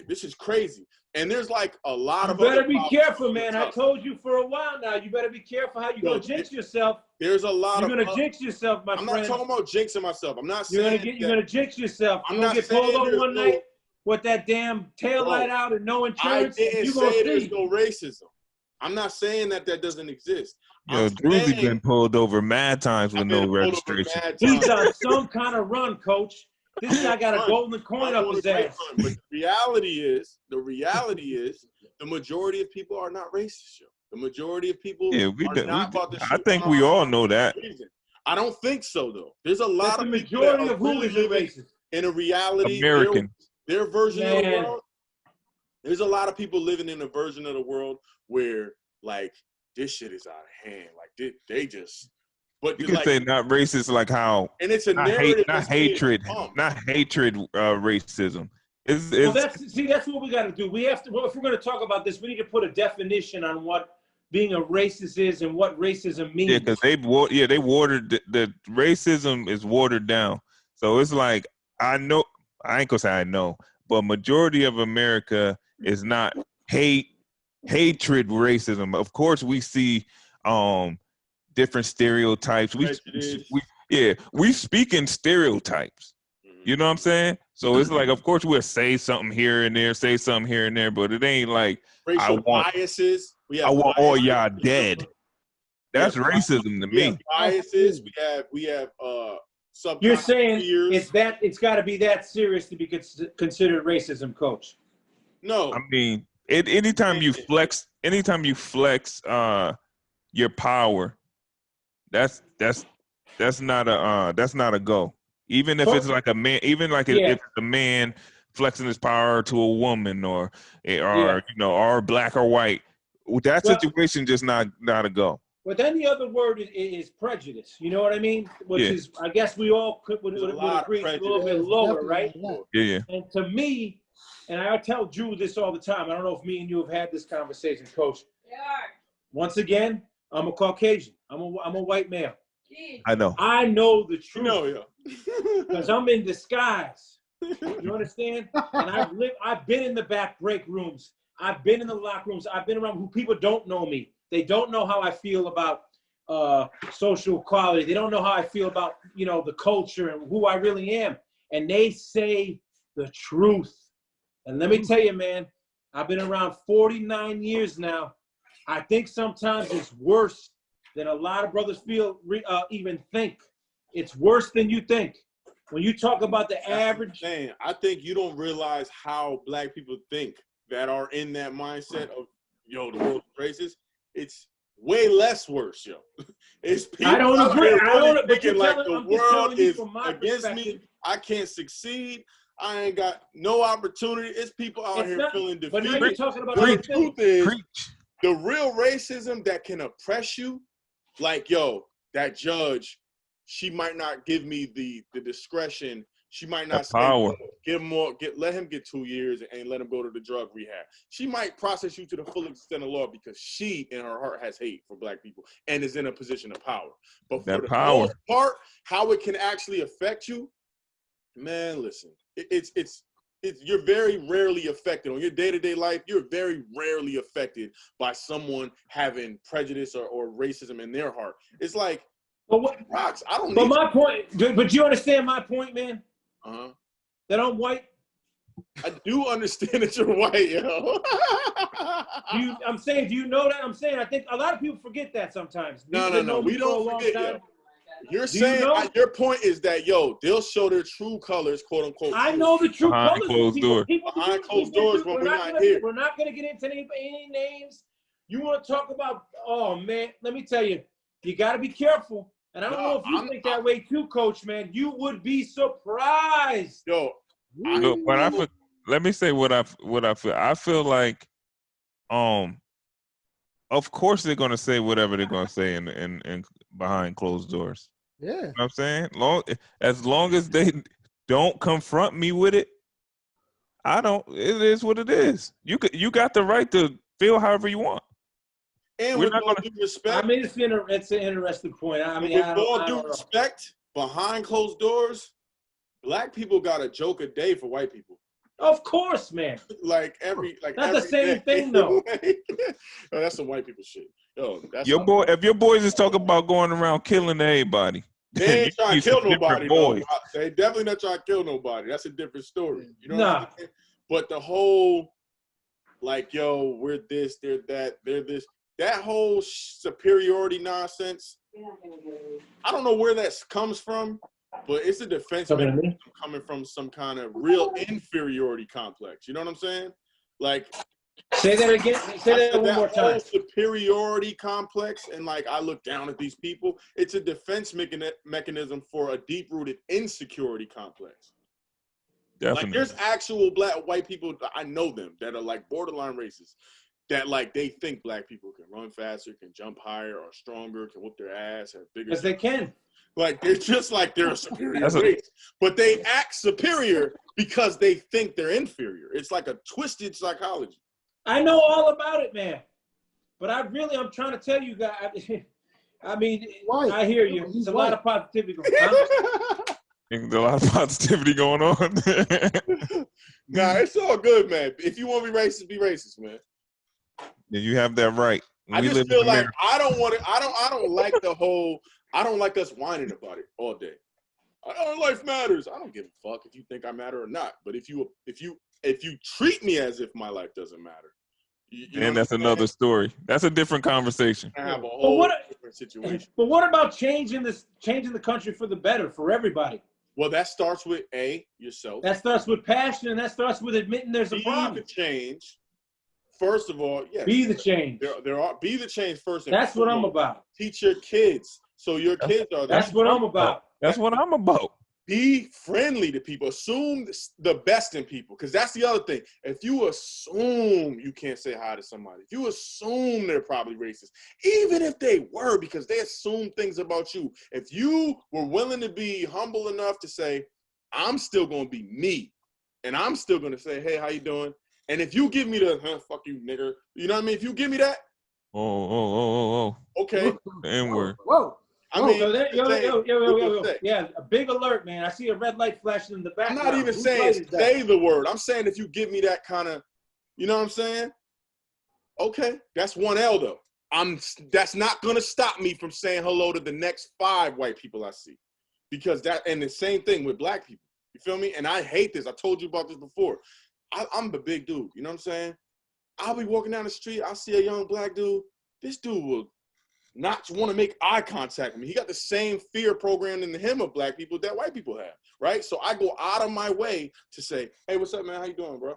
this is crazy. And there's like a lot of. You better be careful, man. I told you for a while now. You better be careful how you're going to jinx yourself. There's a lot You're going to jinx yourself, my friend. I'm not talking about jinxing myself. I'm not saying you're going to jinx yourself. You're going to get pulled over one night with that damn tail light out and no insurance. I didn't say there's no racism. I'm not saying that doesn't exist. Yo, Drew's been pulled over mad times with no registration. He's on some kind of run, coach. This guy got a golden coin up his ass. But the reality is, the majority of people are not racist, yo. The majority of people are not about to shoot. I think we all know that. I don't think so, though. There's a lot That's of the people that majority are of who really is a living racist. in a reality, American. their version of the Man. world. There's a lot of people living in a version of the world where, like, this shit is out of hand. Like, they just, but You can like, say not racist, like how and it's a not narrative, not hatred, racism. Well, that's what we got to do. We have to. Well, if we're going to talk about this, we need to put a definition on what being a racist is and what racism means. Yeah, because they watered the racism is watered down. So it's like I ain't gonna say I know, but majority of America is not hatred racism. Of course, we see different stereotypes. We speak in stereotypes. You know what I'm saying? So it's like, of course, we'll say something here and there, but it ain't like racial biases. I want all y'all dead. That's racism to me. Biases. We have You're saying it's got to be that serious to be considered racism, Coach? No, I mean, anytime you flex your power, that's not a go. Even if it's like a man, if it's a man flexing his power to a woman or or black or white, that situation just not a go. But then the other word is prejudice. You know what I mean? Which is, I guess we all would agree, it's a little bit lower, right? Yeah. And to me, and I tell Drew this all the time. I don't know if me and you have had this conversation, Coach. Yeah. Once again, I'm a Caucasian. I'm a white male. I know. I know the truth. Because I'm in disguise. You understand? And I've been in the back break rooms. I've been in the locker rooms. I've been around who people don't know me. They don't know how I feel about social equality. They don't know how I feel about, the culture and who I really am. And they say the truth. And let me tell you, man, I've been around 49 years now. I think sometimes it's worse than a lot of brothers even think. It's worse than you think. When you talk about the average. I think you don't realize how black people think that are in that mindset of, the world is racist. It's way less worse, yo. It's people I don't agree. But you're like the world is against me. I can't succeed. I ain't got no opportunity. It's people out here feeling defeated. But now you're talking about the truth is, the real racism that can oppress you, like, that judge, she might not give me the discretion. She might not say, power. Let him get 2 years and let him go to the drug rehab. She might process you to the full extent of law because she, in her heart, has hate for black people and is in a position of power. But for the most part, how it can actually affect you, man, listen, it's you're very rarely affected on your day-to-day life. You're very rarely affected by someone having prejudice or racism in their heart. It's like, rocks. I don't. But my point. But you understand my point, man? That I'm white. I do understand that you're white, yo. I'm saying, do you know that? I'm saying, I think a lot of people forget that sometimes. No. We don't forget, yo. You're saying your point is that, they'll show their true colors, quote unquote. I know the true colors. Behind closed doors when we're not here. We're not going to get into any names. You want to talk about? Oh man, let me tell you, you got to be careful. And I don't know if you think that way too, Coach, man. You would be surprised. But let me say what I feel. I feel like, of course they're gonna say whatever they're gonna say in behind closed doors. Yeah. You know what I'm saying? As long as they don't confront me with it, it is what it is. You got the right to feel however you want. And with all due respect, I mean, it's an interesting point. I mean, with all due respect, behind closed doors, black people got a joke a day for white people. Of course, man. That's the same thing, though. No, that's some white people shit. If your boys is talking about going around killing everybody, they ain't trying to kill nobody. Boys. They definitely not trying to kill nobody. That's a different story. You know what I'm saying? But the whole, we're this, they're that, they're this. That whole superiority nonsense, I don't know where that comes from, but it's a defense coming from some kind of real inferiority complex. You know what I'm saying? Like, Say that again. Say that one more time. Whole superiority complex, and like I look down at these people. It's a defense mechanism for a deep-rooted insecurity complex. Definitely. Like there's actual white people, I know them, that are like borderline racist, that like they think black people can run faster, can jump higher, are stronger, can whoop their ass, have bigger. Because they can. Like they're just like they're a superior race, but they act superior because they think they're inferior. It's like a twisted psychology. I know all about it, man. But I'm trying to tell you guys. I mean, I hear you. There's a lot of positivity going on. There's a lot of positivity going on. Nah, it's all good, man. If you want to be racist, man. Yeah, you have that right. I just feel like I don't want to. I don't like the whole. I don't like us whining about it all day. Life matters. I don't give a fuck if you think I matter or not. But if you treat me as if my life doesn't matter, and that's another story. That's a different conversation. I have a whole different situation. But what about changing the country for the better for everybody? Well, that starts with yourself. That starts with passion, and that starts with admitting there's a problem. Be the change. First of all, yes. Be the change. Be the change first. That's what I'm about. Teach your kids. So your kids are. That's what I'm about. That's what I'm about. Be friendly to people. Assume the best in people, because that's the other thing. If you assume you can't say hi to somebody, if you assume they're probably racist, even if they were, because they assume things about you, if you were willing to be humble enough to say, I'm still going to be me, and I'm still going to say, hey, how you doing? And if you give me the, fuck you, nigger, you know what I mean? If you give me that, okay. N-word. Whoa. I mean, yeah, a big alert, man. I see a red light flashing in the background. I'm not even saying say the word. I'm saying if you give me that kind of, you know what I'm saying? Okay, that's one L though. That's not gonna stop me from saying hello to the next 5 white people I see, because and the same thing with black people. You feel me? And I hate this. I told you about this before. I'm the big dude. You know what I'm saying? I'll be walking down the street. I'll see a young black dude. This dude will not want to make eye contact with me. He got the same fear programmed into him of black people that white people have, right? So I go out of my way to say, hey, what's up, man? How you doing, bro?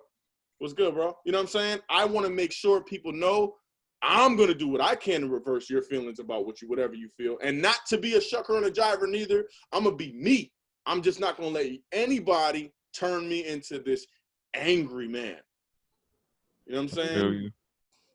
What's good, bro? You know what I'm saying? I want to make sure people know I'm going to do what I can to reverse your feelings about whatever you feel, and not to be a shucker and a jiver neither. I'm going to be me. I'm just not going to let anybody turn me into this angry man. You know what I'm saying?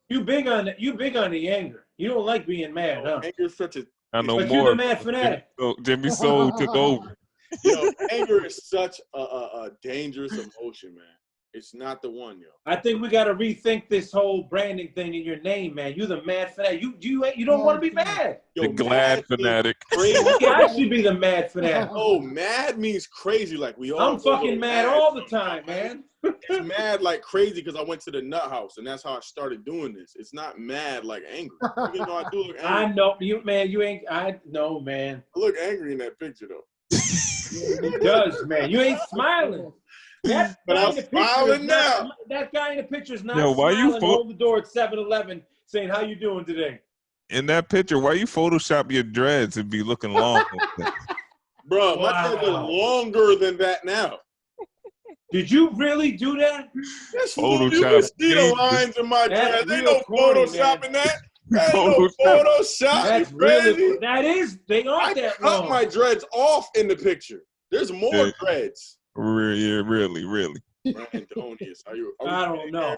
You big on the anger. You don't like being mad, huh? Anger is such a. I know but more. You're the mad fanatic. Jimmy Soul took over. Yo, anger is such a dangerous emotion, man. It's not the one, yo. I think we got to rethink this whole branding thing in your name, man. You're the mad fanatic. You don't want to be mad. Yo, the glad fanatic. I should be the mad fanatic. Oh, mad means crazy. Like we all. I'm fucking mad all the time, man. It's mad like crazy because I went to the nut house, and that's how I started doing this. It's not mad like angry. Even though I do look angry. I know you, man. You ain't. I know, man. I look angry in that picture, though. It does, man. You ain't smiling. But I'm smiling now. That guy in the picture is not why smiling. You hold the door at 7-Eleven saying, "How you doing today?" In that picture, why you Photoshop your dreads and be looking long? Bro, my dreads are longer than that now. Did you really do that? Yes, you can see the lines in my dreads. Ain't no photoshopping that. Ain't no Photoshop. That's really. That is. They aren't that long. I cut my dreads off in the picture. There's more dreads. Really. Brandon Donius, I don't know.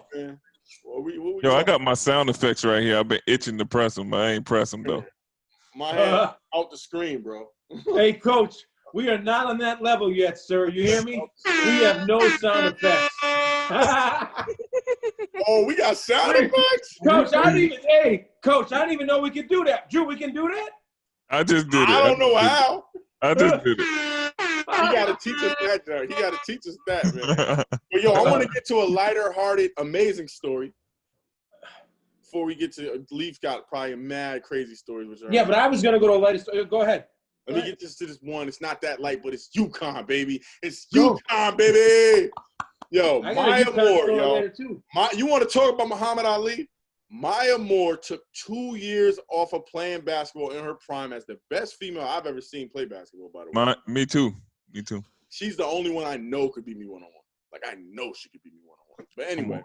Yo, I got my sound effects right here. I've been itching to press them, but I ain't press them though. My hand out the screen, bro. Hey, Coach, we are not on that level yet, sir. You hear me? We have no sound effects. Oh, we got sound effects? Coach, I didn't even know we could do that. Drew, we can do that? I just did it. I don't know how. I just did it. He got to teach us that, Joe. He got to teach us that, man. But, yo, I want to get to a lighter-hearted, amazing story before we get to Leaf's got probably mad, crazy stories. Yeah, but I was going to go to a lighter story. Go ahead. Let me get to this one. It's not that light, but it's UConn, baby. It's UConn, baby. Yo, Mya Moore, yo. You want to talk about Muhammad Ali? Mya Moore took 2 years off of playing basketball in her prime as the best female I've ever seen play basketball, by the way. Me too. She's the only one I know could beat me one-on-one. Like, I know she could beat me one-on-one. But anyway,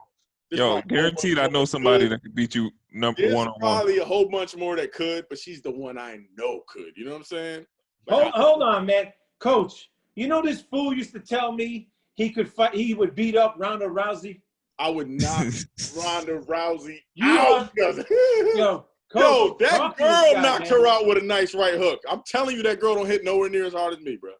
Yo, guaranteed I know somebody that could beat you number There's one-on-one. probably a whole bunch more that could, but she's the one I know could. You know what I'm saying? Like, Hold on, man. Coach, you know this fool used to tell me he could fight. He would beat up Ronda Rousey. I would knock Ronda Rousey You out. Yo, Coach, that girl knocked her out with a nice right hook. I'm telling you, that girl don't hit nowhere near as hard as me, bro.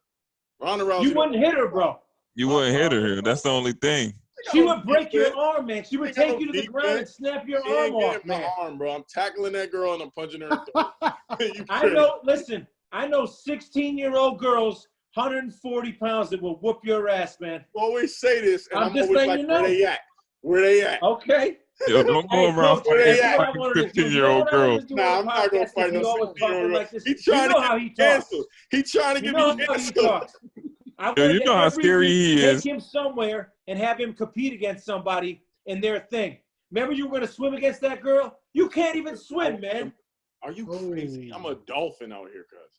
Ronda Rousey. You wouldn't hit her, bro. You wouldn't hit her. That's the only thing. She would break your arm, man. She would take you to the ground and snap your arm off, man. My arm, bro. I'm tackling that girl and I'm punching her in the throat. I know. Listen, I know 16-year-old girls, 140 pounds that will whoop your ass, man. I always say this, and I'm just always letting like, you know. where they at? Where they at? Okay. Yo, don't go around Coach, fighting 15-year-old girls. Nah, I'm not gonna fight no 16-year-old girl. He's trying to get canceled. He's trying to get me canceled. Yo, you know how scary he is. Take him somewhere and have him compete against somebody in their thing. Remember, you were going to swim against that girl? You can't even swim, man. Are you crazy? I'm a dolphin out here, cuz.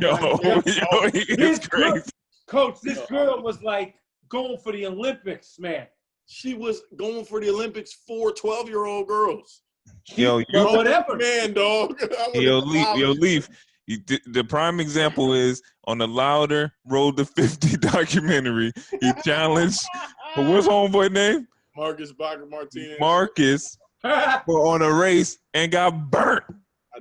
Yo, he is crazy. Coach, this girl was like going for the Olympics, man. She was going for the Olympics for 12-year-old girls. Yo, whatever. Man, dog. Yo, Leaf. The prime example is on the Louder Road to 50 documentary. He challenged, what's homeboy name? Marcus Baca Martinez. Marcus on a race and got burnt.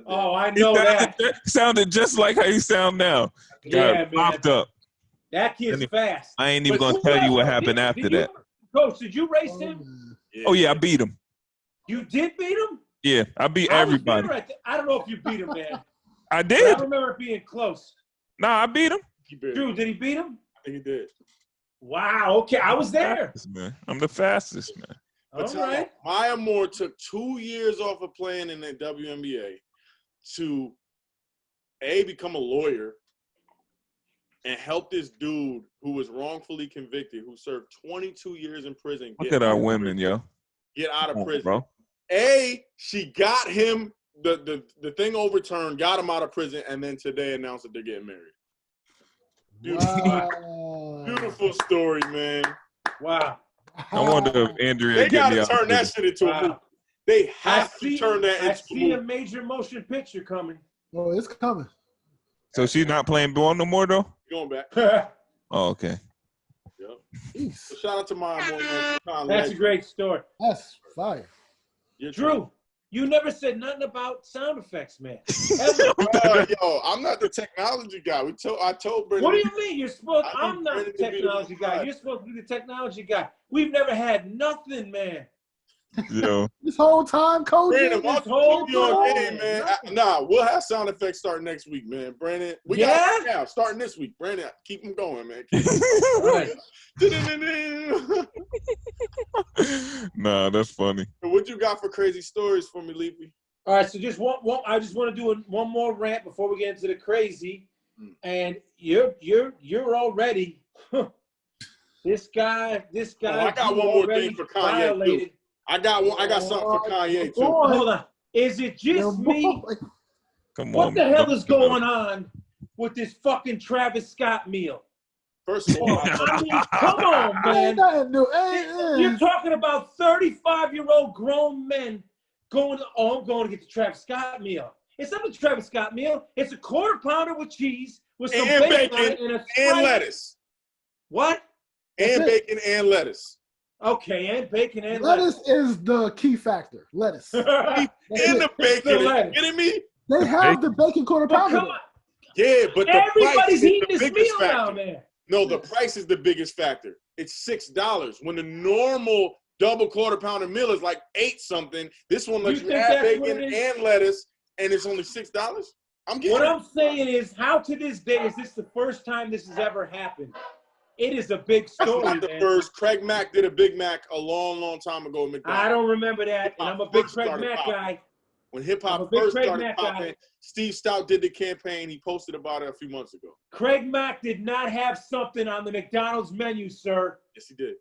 Oh, I know that. Sounded just like how he sound now. Got popped up. That kid's fast. I ain't even gonna tell you what happened after that. Coach, did you race him? Oh yeah, I beat him. You did beat him? Yeah, I beat everybody. I don't know if you beat him, man. I did. I remember it being close. Nah, I beat him. Drew, did he beat him? I think he did. Wow. Okay, I was there. I'm the fastest, man. All right. Mya Moore took 2 years off of playing in the WNBA to become a lawyer and help this dude who was wrongfully convicted, who served 22 years in prison. Look at our women, yo. Get out of prison. Bro. She got him the thing overturned, got him out of prison, and then today announced that they're getting married. Beautiful, beautiful story, man. Wow. I wonder if Andrea. They gotta turn that shit into a movie. They have to turn that into a movie. I see a major motion picture coming. Oh, it's coming. So she's not playing ball no more, though? Going back. Oh, okay. Yep. So shout out to Mya Moore. That's a great story. That's fire. Drew, you never said nothing about sound effects, man. Yo, I'm not the technology guy. I told Brady. What do you mean? I'm not the technology guy. You're supposed to be the technology guy. We've never had nothing, man. Yo. This whole time, coach. Brandon, man. Nah, we'll have sound effects starting next week, man. Brandon, we got it now. Starting this week, Brandon. Keep them going, man. Right. Nah, that's funny. What you got for crazy stories for me, Leafy? All right, so just one. I just want to do one more rant before we get into the crazy. And you're already this guy. Oh, I got one more thing for Kanye violated. Too. I got something for Kanye too. Hold on. Is it just me? Come on. What the hell is going on with this fucking Travis Scott meal? First of all, I mean, come on, man. You're talking about 35-year-old grown men going I'm going to get the Travis Scott meal. It's not a Travis Scott meal. It's a quarter pounder with cheese with some bacon and lettuce. What? And bacon and lettuce. Okay, and bacon and lettuce is the key factor. Lettuce. And the bacon. Are you kidding me? They have the bacon quarter pounder. Yeah, but everybody's eating this meal now, man. No, the price is the biggest factor. It's $6. When the normal double quarter pounder meal is like $8-something, this one lets you add bacon and lettuce, and it's only $6. I'm getting what I'm saying is, how to this day is this the first time this has ever happened? It is a big story. That's not the first. Craig Mack did a Big Mac a long, long time ago at McDonald's. I don't remember that, and I'm a big Craig Mack guy. When hip-hop first started popping, Steve Stout did the campaign. He posted about it a few months ago. Craig Mack did not have something on the McDonald's menu, sir. Yes, he did.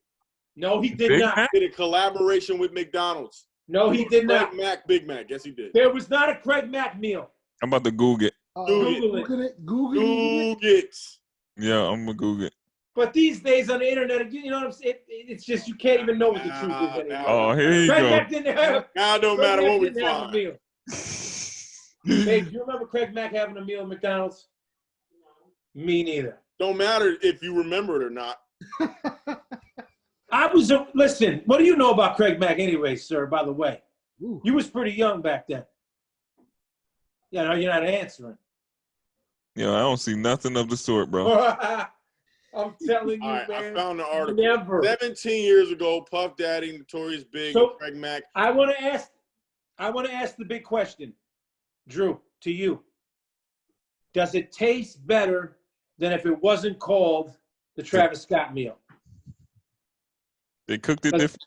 No, he did not. He did a collaboration with McDonald's. No, he did not. Craig Mack, Big Mac. Yes, he did. There was not a Craig Mack meal. I'm about to Google it. Google it. Google it. Yeah, I'm going to Google it. But these days on the internet, you know what I'm saying? It's just you can't even know what the truth is anymore. Oh, here you Craig go. Mack didn't have. Now it don't matter what we find. Hey, do you remember Craig Mack having a meal at McDonald's? Me neither. Don't matter if you remember it or not. Listen, what do you know about Craig Mack anyway, sir, by the way? Ooh. You was pretty young back then. Yeah, no, you're not answering. Yo, I don't see nothing of the sort, bro. I'm telling you, All right, man. I found the article. Never. 17 years ago, Puff Daddy, Notorious Big, So, and Craig Mack. I want to ask the big question, Drew, to you. Does it taste better than if it wasn't called the Travis Scott meal? They cooked it different.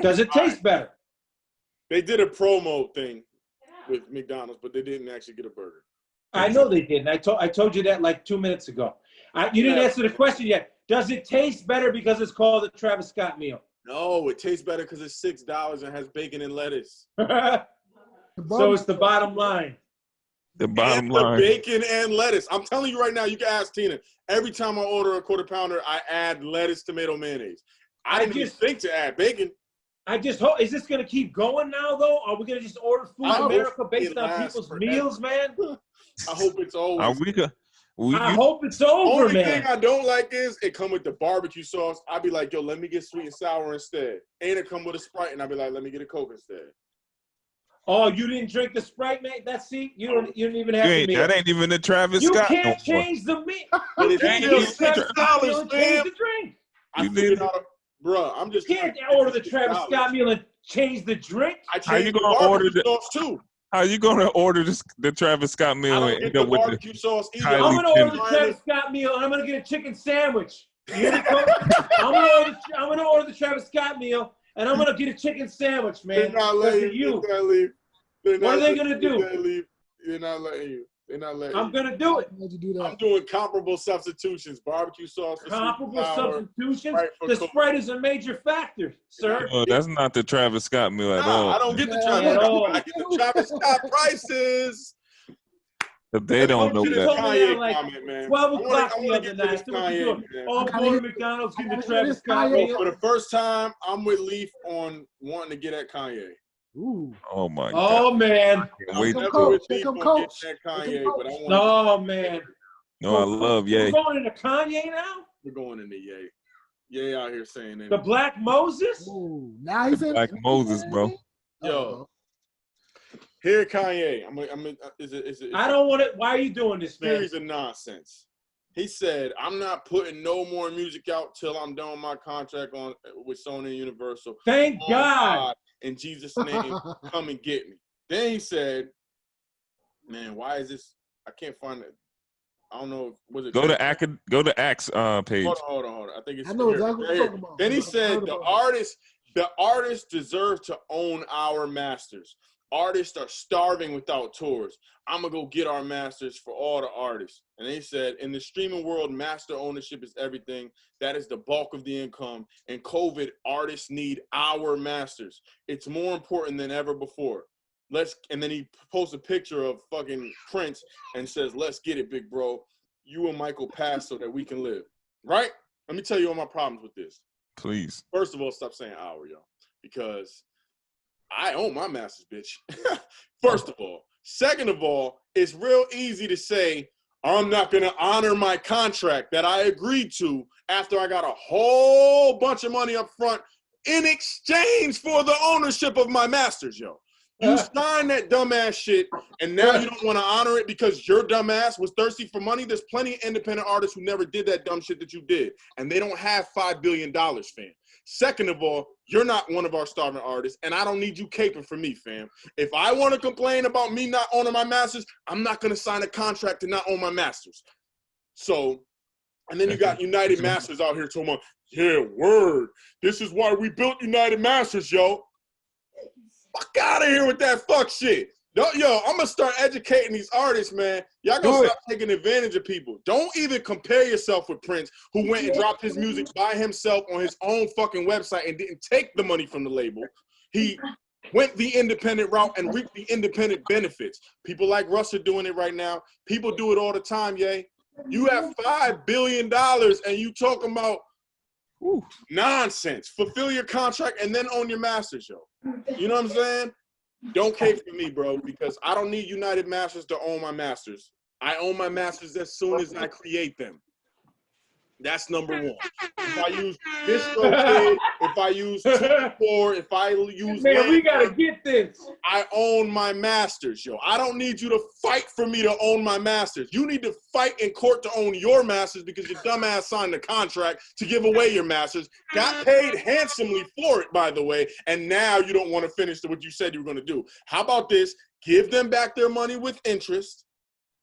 Does it taste better? They did a promo thing with McDonald's, but they didn't actually get a burger. I know they didn't. I told you that like 2 minutes ago. You didn't answer the question yet. Does it taste better because it's called the Travis Scott meal? No, it tastes better because it's $6 and has bacon and lettuce. So it's the bottom line. The bottom and line. The bacon and lettuce. I'm telling you right now, you can ask Tina. Every time I order a quarter pounder, I add lettuce, tomato, mayonnaise. I didn't even think to add bacon. I just hope, is this going to keep going now, though? Are we going to just order food in America based on people's meals, man? I hope it's always. I hope it's over, only man. Thing I don't like is it come with the barbecue sauce. I'd be like, yo, let me get sweet and sour instead. And it come with a Sprite, and I'd be like, let me get a Coke instead. Oh, you didn't drink the Sprite, mate? That's you don't even have the meal. That ain't even the Travis Scott. You can't change the meal. You can't change the drink. I figured out, bro. I'm just. You can't order the Travis Scott meal and change the drink. How you gonna order the sauce too? How you gonna order the Travis Scott meal and end up with barbecue sauce either? I'm gonna order the Travis Scott meal and I'm gonna get a chicken sandwich. You hear me, Coach? I'm gonna order the Travis Scott meal and I'm gonna get a chicken sandwich, man. They're not letting you. What are they gonna do? They're not letting you. They're not letting I'm gonna do it. I'm doing comparable substitutions. Barbecue sauce. Comparable substitutions. The Sprite is a major factor, sir. Oh, that's not the Travis Scott meal at all. I don't get the Travis Scott. I get the Travis Scott prices. But they don't know that. Kanye like comment, man. 12 o'clock the other night. All going to McDonald's, get the Travis Scott meal. For the first time, I'm with Leaf on wanting to get at Kanye. Ooh. Oh my God. Oh man. Oh man. No, I love Ye. We're going into Kanye now? We're going into Ye. Ye out here saying that. The Black Moses? Ooh, now he's in Black Moses, bro. Yo. Here, Kanye. I don't want it. Why are you doing this, man? Series of nonsense. He said, I'm not putting no more music out till I'm done with my contract with Sony and Universal. Thank God. In Jesus' name, come and get me. Then he said, man, why is this? I can't find it. I don't know. Was it go to Axe page. Hold on. I think it's. I know exactly what you're talking about. Then he said the artists deserve to own our masters. Artists are starving without tours. I'm going to go get our masters for all the artists. And they said, in the streaming world, master ownership is everything. That is the bulk of the income. In COVID, artists need our masters. It's more important than ever before. And then he posts a picture of fucking Prince and says, let's get it, big bro. You and Michael pass so that we can live. Right? Let me tell you all my problems with this. Please. First of all, stop saying our, yo. Because I own my masters, bitch. First of all. Second of all, it's real easy to say, I'm not going to honor my contract that I agreed to after I got a whole bunch of money up front in exchange for the ownership of my masters, yo. You signed that dumbass shit, and now you don't want to honor it because your dumbass was thirsty for money. There's plenty of independent artists who never did that dumb shit that you did, and they don't have $5 billion, fam. Second of all, you're not one of our starving artists, and I don't need you caping for me, fam. If I want to complain about me not owning my masters, I'm not going to sign a contract to not own my masters. So, and then you got United Masters out here talking about, yeah, word. This is why we built United Masters, yo. Fuck out of here with that fuck shit. Yo, I'm going to start educating these artists, man. Y'all going to stop taking advantage of people. Don't even compare yourself with Prince, who went and dropped his music by himself on his own fucking website and didn't take the money from the label. He went the independent route and reaped the independent benefits. People like Russ are doing it right now. People do it all the time, yay. You have $5 billion and you talking about nonsense. Fulfill your contract and then own your masters, yo. You know what I'm saying? Don't cape for me, bro, because I don't need United Masters to own my masters. I own my masters as soon as I create them. That's number one. If I use DistroKid, if I use 24, if I use man, we gotta get this. I own my masters, yo. I don't need you to fight for me to own my masters. You need to fight in court to own your masters because your dumbass signed a contract to give away your masters. Got paid handsomely for it, by the way, and now you don't want to finish what you said you were going to do. How about this? Give them back their money with interest,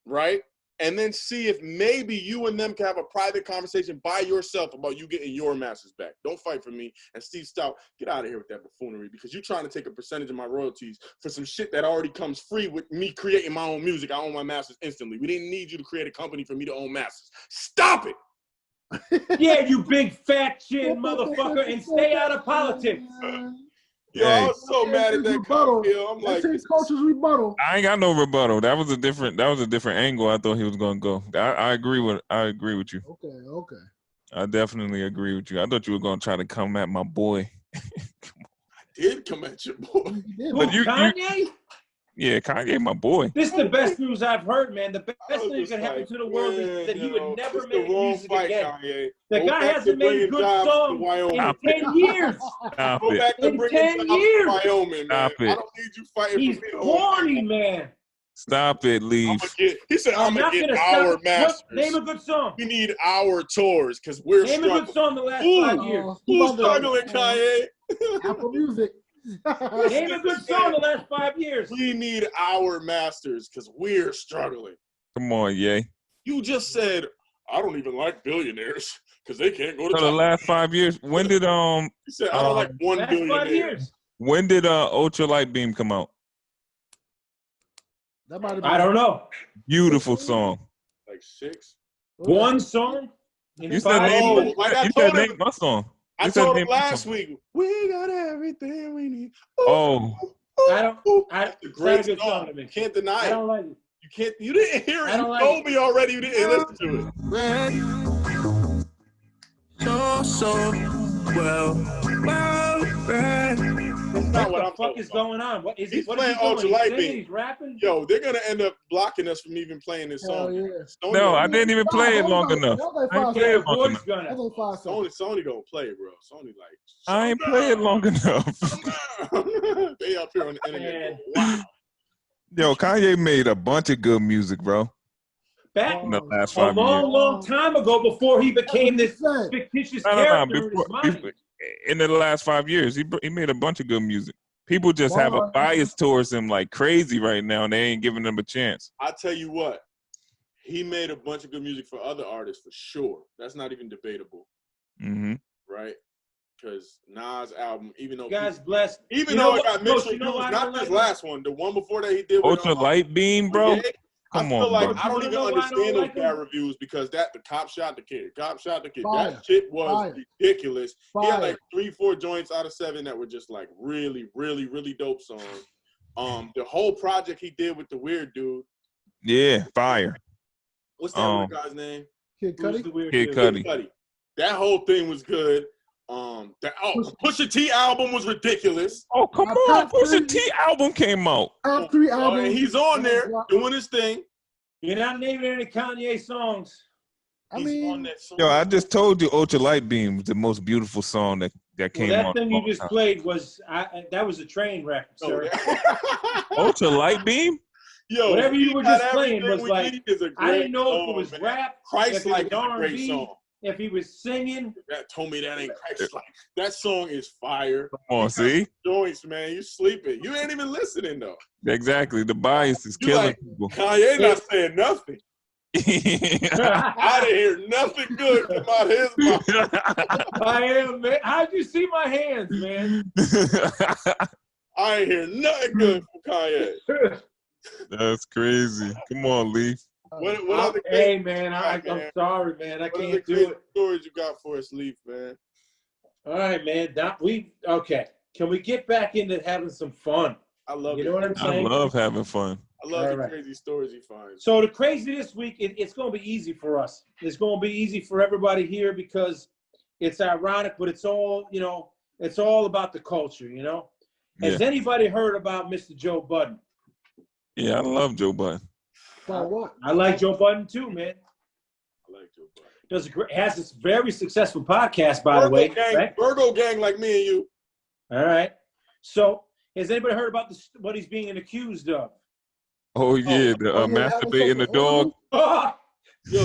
right? And then see if maybe you and them can have a private conversation by yourself about you getting your masters back. Don't fight for me. And Steve Stout, get out of here with that buffoonery because you're trying to take a percentage of my royalties for some shit that already comes free with me creating my own music. I own my masters instantly. We didn't need you to create a company for me to own masters. Stop it. Yeah, you big fat chin motherfucker, and stay out of politics. Yo, I was so mad at that comment. I'm like, that's coach's rebuttal. I ain't got no rebuttal. That was a different angle I thought he was gonna go. I agree with you. Okay. I definitely agree with you. I thought you were gonna try to come at my boy. I did come at your boy. But Kanye? Yeah, Kanye, my boy. This is the best news I've heard, man. The best thing that could happen to the world is that he would never make music again. Kanye. The guy hasn't made a good song in 10 years. Stop Go back to in bringing 10 years. Wyoming, man. Stop it. I don't need you fighting He's for me. corny, man. Stop it, Leave. He said, I'm going to get our masters. Name a good song. We need our tours because we're Name struggling. a good song the last 5 years. Who's struggling, Kanye? Apple Music. Name a good song the last 5 years. We need our masters because we're struggling. Come on, Ye. You just said, I don't even like billionaires because they can't go to So the last 5 years, when did He said, I don't like one last billionaire. 5 years. When did Ultra Light Beam come out? That might have been I don't know. Beautiful song. Like 6? One song? You said name my song. I told him last week, we got everything we need. Oh. That's a great song. You can't deny it. I don't like it. You didn't hear it. You told me already you didn't listen to it. That's not what I'm fuck is going on? What is He's what playing is he doing? Ultra Light Beam. He's rapping? Yo, they're going to end up blocking us from even playing this song. Yeah. No, I didn't even play it long enough. I ain't play it long enough. Sony don't play it, bro. Sony like, I ain't play it long enough. They up here on the internet. Wow. Yo, Kanye made a bunch of good music, bro. Back in the last a 5 years. long time ago before he became this fictitious character in his mind. In the last 5 years, he made a bunch of good music. People just have a bias towards him like crazy right now, and they ain't giving him a chance. I tell you what, he made a bunch of good music for other artists for sure. That's not even debatable. Mm-hmm. Right? Because Nas' album, even though God's blessed. Even though it got mixed reviews, not this last one, the one before that he did with Ultra Light Beam, bro. I feel like I don't even understand those bad reviews because the cop shot the kid. Cop shot the kid. Fire. That shit was ridiculous. Fire. He had like 3-4 joints out of 7 that were just like really, really, really dope songs. The whole project he did with the weird dude. Yeah, fire. What's that weird guy's name? Kid Cudi. Kid Cudi. That whole thing was good. Pusha T album was ridiculous. Oh, come on. Pusha T album came out. Top 3 albums. And he's on there doing his thing. You're not naming any Kanye songs. He's on that song. Yo, I just told you Ultra Light Beam was the most beautiful song that came out. That thing you just played was that was a train wreck, sir. Ultra Light Beam? Yo, whatever you were just playing was like, I didn't know if it was rap, Christ-like if it was R&B, great song. if he was singing. That told me that ain't Christ-like. That song is fire. Come on, see? Joints, man. You sleeping. You ain't even listening, though. Exactly. The bias is killing people. Kanye not saying nothing. I didn't hear nothing good come out of his mouth. I am, man. How'd you see my hands, man? I ain't hear nothing good from Kanye. That's crazy. Come on, Leaf. What other hey, man, I'm sorry, man. I can't do it. Stories you got for us, Leaf, man? All right, man. Okay. Can we get back into having some fun? I love You know what I'm saying? I love having fun. I love the crazy stories he finds. So the crazy this week, it's going to be easy for us. It's going to be easy for everybody here because it's ironic, but it's all, it's all about the culture, Has anybody heard about Mr. Joe Budden? Yeah, I love Joe Budden. About what? I like Joe Budden too, man. I like Joe Budden. Has this very successful podcast, by the way. Right? Virgo gang like me and you. All right. So has anybody heard about what he's being accused of? Oh, yeah, masturbating the dog. Yo,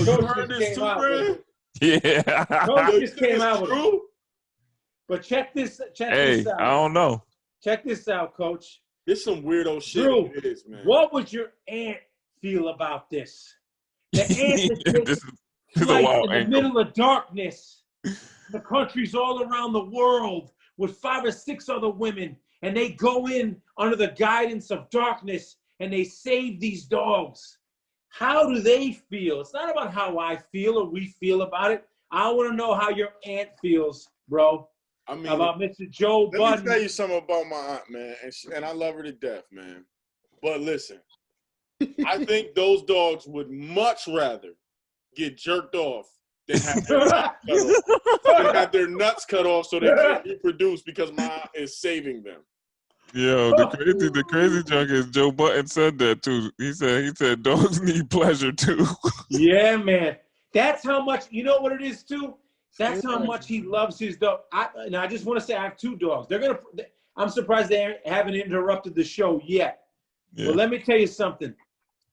you heard this too, bro? Yeah. Coach just came out with it. But check this out. I don't know. Check this out, Coach. This some weirdo shit. Drew, it is, man. What would your aunt feel about this? The aunt this is a wild in the middle of darkness. The country's all around the world with 5 or 6 other women, and they go in under the guidance of darkness, and they save these dogs. How do they feel? It's not about how I feel or we feel about it. I want to know how your aunt feels, bro. I mean, about Mr. Joe Budden. Let me tell you something about my aunt, man, and I love her to death, man. But listen, I think those dogs would much rather get jerked off than have their nuts cut off so they can't reproduce because my aunt is saving them. Yo, the crazy junk is Joe Budden said that too. He said dogs need pleasure too. Yeah, man. That's how much, you know what it is too? That's how much he loves his dog. I just want to say I have 2 dogs. I'm surprised they haven't interrupted the show yet. Yeah. But let me tell you something.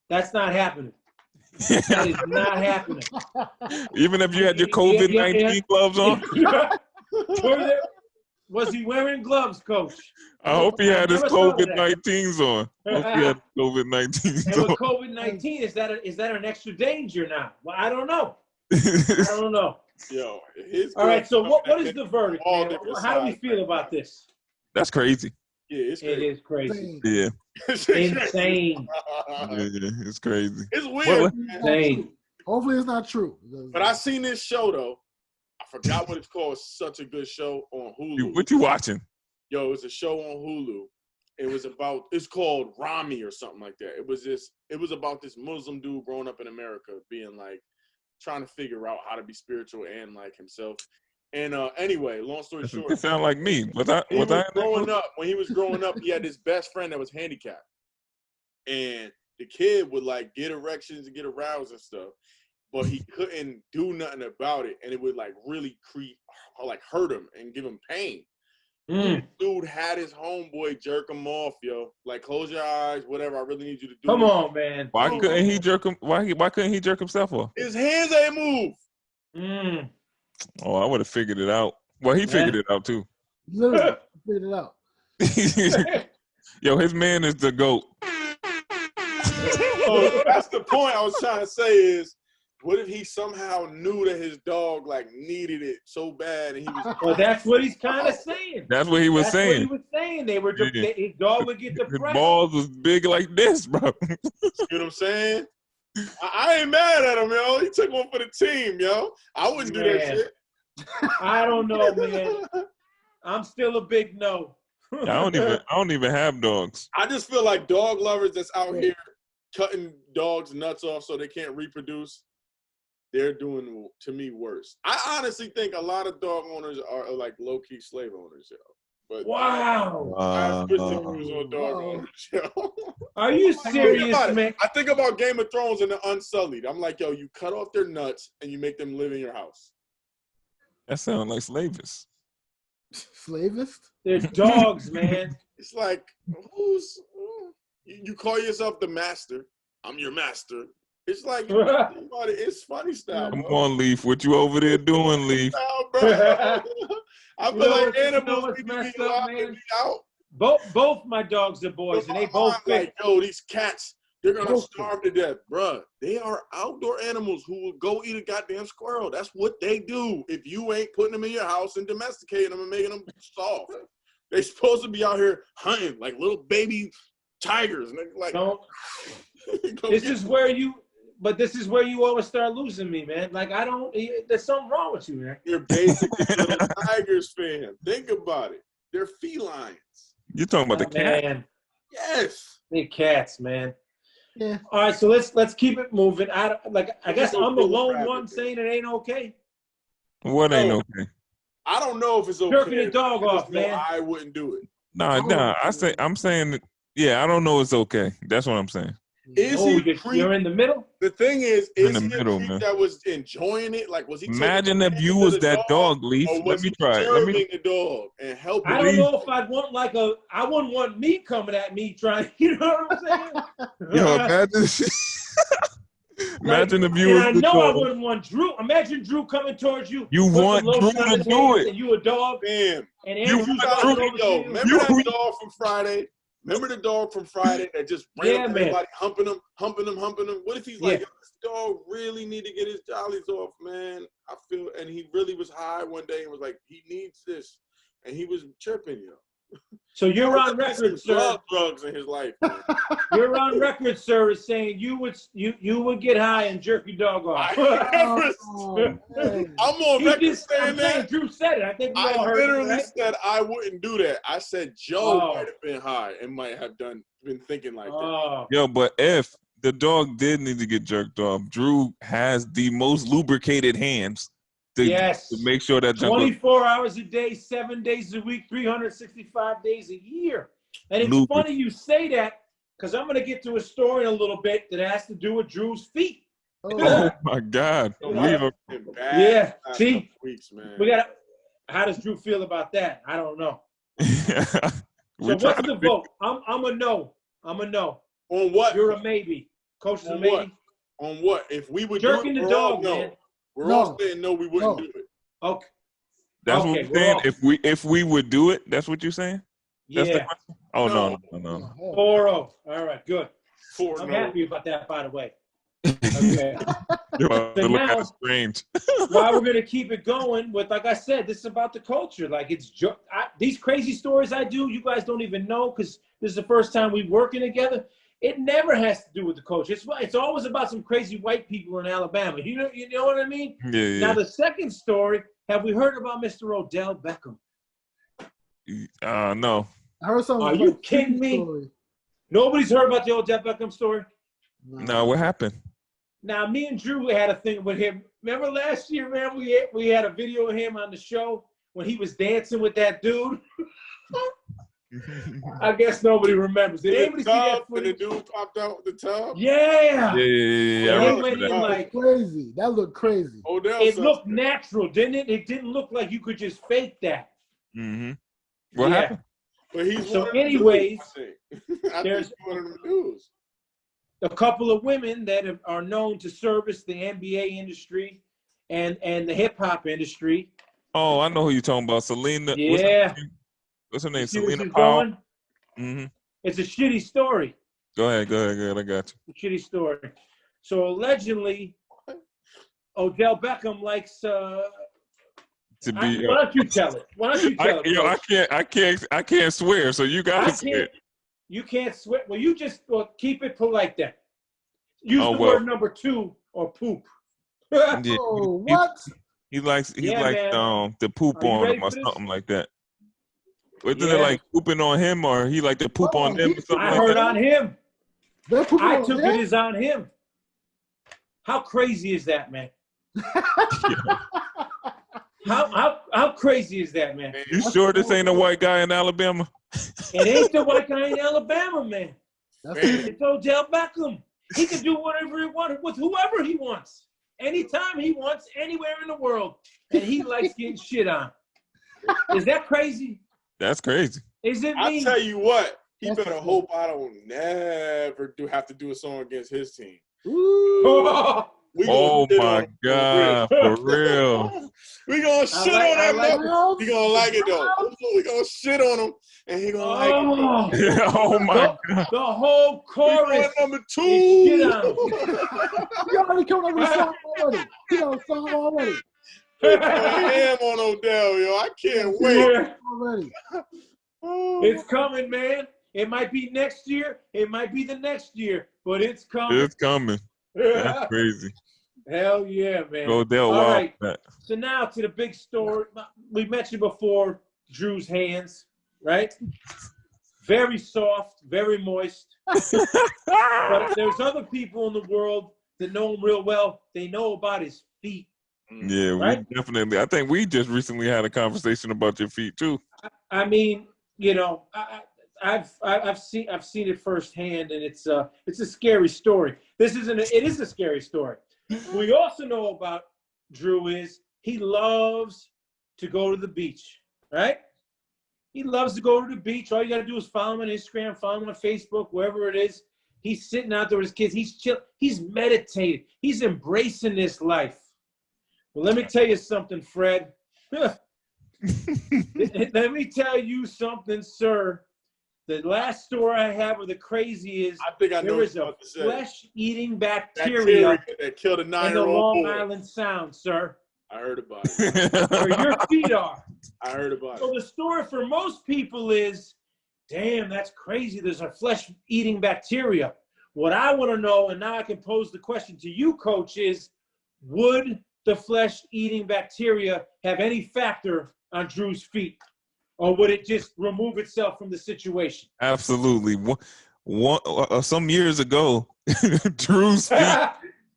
That's not happening. That is not happening. Even if you had your COVID-19 gloves on? Was he wearing gloves, Coach? I hope he had his COVID-19s on. I hope he had COVID-19s on. And with COVID-19, is that an extra danger now? Well, I don't know. I don't know. Yo, all right, so what is the verdict, man? How do we feel about this? That's crazy. Yeah, it's crazy. It is crazy. Yeah. Insane. Yeah, it's crazy. It's weird. Insane. Hopefully it's not true. But I seen this show, though. I forgot what it's called. It's such a good show on Hulu. What you watching? Yo, it's a show on Hulu. It's called Rami or something like that. It was about this Muslim dude growing up in America being like, trying to figure out how to be spiritual and like himself. And anyway, long story short, it sound like me. When he was growing up, he had this best friend that was handicapped, and the kid would like get erections and get aroused and stuff, but he couldn't do nothing about it, and it would like really hurt him and give him pain. Dude had his homeboy jerk him off, yo. Like, close your eyes, whatever. I really need you to do. Come on, man. Why couldn't he jerk him? Why couldn't he jerk himself off? His hands ain't move. Oh, I would have figured it out. Well, he figured it out too. Literally figured it out. Yo, his man is the GOAT. So that's the point I was trying to say is, what if he somehow knew that his dog like needed it so bad, and he was? Well, that's what he's kind of saying. That's what he was saying. What he was saying. His dog would get depressed. His balls was big like this, bro. You know what I'm saying? I ain't mad at him, yo. He took one for the team, yo. I wouldn't do that shit. I don't know, man. I'm still a big no. I don't even have dogs. I just feel like dog lovers that's out here cutting dogs' nuts off so they can't reproduce. They're doing, to me, worse. I honestly think a lot of dog owners are like low-key slave owners, yo. But wow. I switched to views on dog owners, yo. Are you serious, man? I think about Game of Thrones and the Unsullied. I'm like, yo, you cut off their nuts and you make them live in your house. That sounds like slavist. Slavist? They're dogs, man. It's like, you call yourself the master. I'm your master. It's like, it's funny style. Come on, Leaf. What you over there doing, Leaf? I feel like animals need to be out. Both my dogs are boys, and they both fit. Like, yo, these cats, they're going to starve to death. Bruh, they are outdoor animals who will go eat a goddamn squirrel. That's what they do if you ain't putting them in your house and domesticating them and making them soft. They're supposed to be out here hunting like little baby tigers. And like, this is where you always start losing me, man. Like, there's something wrong with you, man. You're basically a little Tigers fan. Think about it. They're felines. You're talking about the cat? Man. Yes. They're cats, man. Yeah. All right, so let's keep it moving. I guess I'm the lone one saying it ain't okay. What ain't okay? I don't know if it's okay. Jerking the dog off, man. I wouldn't do it. Nah. I'm saying that. Yeah, I don't know. It's okay. That's what I'm saying. Is he you're in the middle? The thing is in the he middle, a creep man. that was enjoying it? Like, was he? Imagine if you was that dog, Leaf. Let me try it. Let me the dog and help. I don't know if I'd want I wouldn't want me coming at me trying. You know what I'm saying? Yo, imagine. Imagine if you was I the know dog. I wouldn't want Drew. Imagine Drew coming towards you. You want Drew to do it. And you a dog. Damn. And you want Drew. Remember that dog from Friday? Remember the dog from Friday that just ran up everybody, humping him? What if he's like, this dog really need to get his jollies off, man? I feel, and he really was high one day and was like, he needs this, and he was chirping, So you're on record, sir. Drugs in his life. You're on record, sir, as saying you would get high and jerk your dog off. I'm on record saying that. Drew said it. I think we all heard literally it, right? said I wouldn't do that. I said Joe might have been high and might have been thinking like that. Yo, but if the dog did need to get jerked off, Drew has the most lubricated hands to make sure that 24 hours a day, 7 days a week, 365 days a year. And it's funny you say that because I'm going to get to a story in a little bit that has to do with Drew's feet. Oh my God! See, weeks, man. We got. How does Drew feel about that? I don't know. So what's the vote? I'm a no. I'm a no. On what? You're a maybe. Coach is a maybe. What? On what? If we would jerking do it, the dog, man. We're all saying no. We wouldn't do it. Okay. That's what we're saying. If we would do it, that's what you're saying. That's the question? Oh no. 4-0. All right, good. I'm happy about that, by the way. Okay. So now, strange. While we're gonna keep it going with, like I said, this is about the culture. Like these crazy stories I do, you guys don't even know because this is the first time we're working together. It never has to do with the coach. It's always about some crazy white people in Alabama. You know what I mean? Yeah. Now the second story. Have we heard about Mr. Odell Beckham? No. I heard something. Are you kidding me? Story. Nobody's heard about the Odell Beckham story? No, what happened? Now, me and Drew had a thing with him. Remember last year, man, we had a video of him on the show when he was dancing with that dude? I guess nobody remembers. Did anybody see that footage? And the dude popped out with the tub? Yeah. They went in like crazy. That looked crazy. It looked natural, didn't it? It didn't look like you could just fake that. Mm-hmm. What happened? But he's so anyways, there's one of them dudes. A couple of women that are known to service the NBA industry and the hip hop industry. Oh, I know who you're talking about. Selena. Yeah. What's her name? Selena Powell. Mm-hmm. It's a shitty story. Go ahead. I got you. A shitty story. So allegedly, Odell Beckham likes to be. Why don't you tell it? I can't swear. So you guys. You can't swear. Well, you just keep it polite then. Use the word number 2 or poop. Oh, what? He likes the poop on him or something like that. Wasn't it like pooping on him or he like to poop on them or something like that? I heard on him. I took it as on him. How crazy is that, man? How crazy is that, man? You sure this ain't a white guy in Alabama? It ain't the white guy in Alabama, man. It's Odell Beckham. He can do whatever he wants with whoever he wants, anytime he wants, anywhere in the world, and he likes getting shit on. Is that crazy? That's crazy. Is it me? I'll tell you what. He better hope I don't never have to do a song against his team. Oh my God, for real. We gonna shit on that mother. He gonna like it though. We gonna shit on him, and he gonna like it. Oh my God. The whole chorus. Number 2. Shit on him. You already come up with a song already. He got a song already. I am on Odell, yo. I can't wait. Already. It's coming, man. It might be next year. It might be the next year, but it's coming. It's coming. That's crazy. Hell yeah, man. Odell, all wow. right. So now to the big story. We mentioned before Drew's hands, right? very soft, very moist. But there's other people in the world that know him real well. They know about his feet. Yeah, right? we definitely. I think we just recently had a conversation about your feet too. I mean, you know, I've seen it firsthand, and it's a scary story. It is a scary story. We also know about Drew is he loves to go to the beach, right? He loves to go to the beach. All you got to do is follow him on Instagram, follow him on Facebook, wherever it is. He's sitting out there with his kids. He's chill. He's meditating. He's embracing this life. Well, let me tell you something, Fred. Let me tell you something, sir. The last story I have with the crazy is there is a flesh-eating bacteria that killed a 9-year-old in the Long Island Sound, sir. I heard about it. Where your feet are. I heard about it. So the story for most people is, damn, that's crazy. There's a flesh-eating bacteria. What I want to know, and now I can pose the question to you, Coach, is would the flesh-eating bacteria have any factor on Drew's feet? Or would it just remove itself from the situation? Absolutely. Some years ago, Drew's feet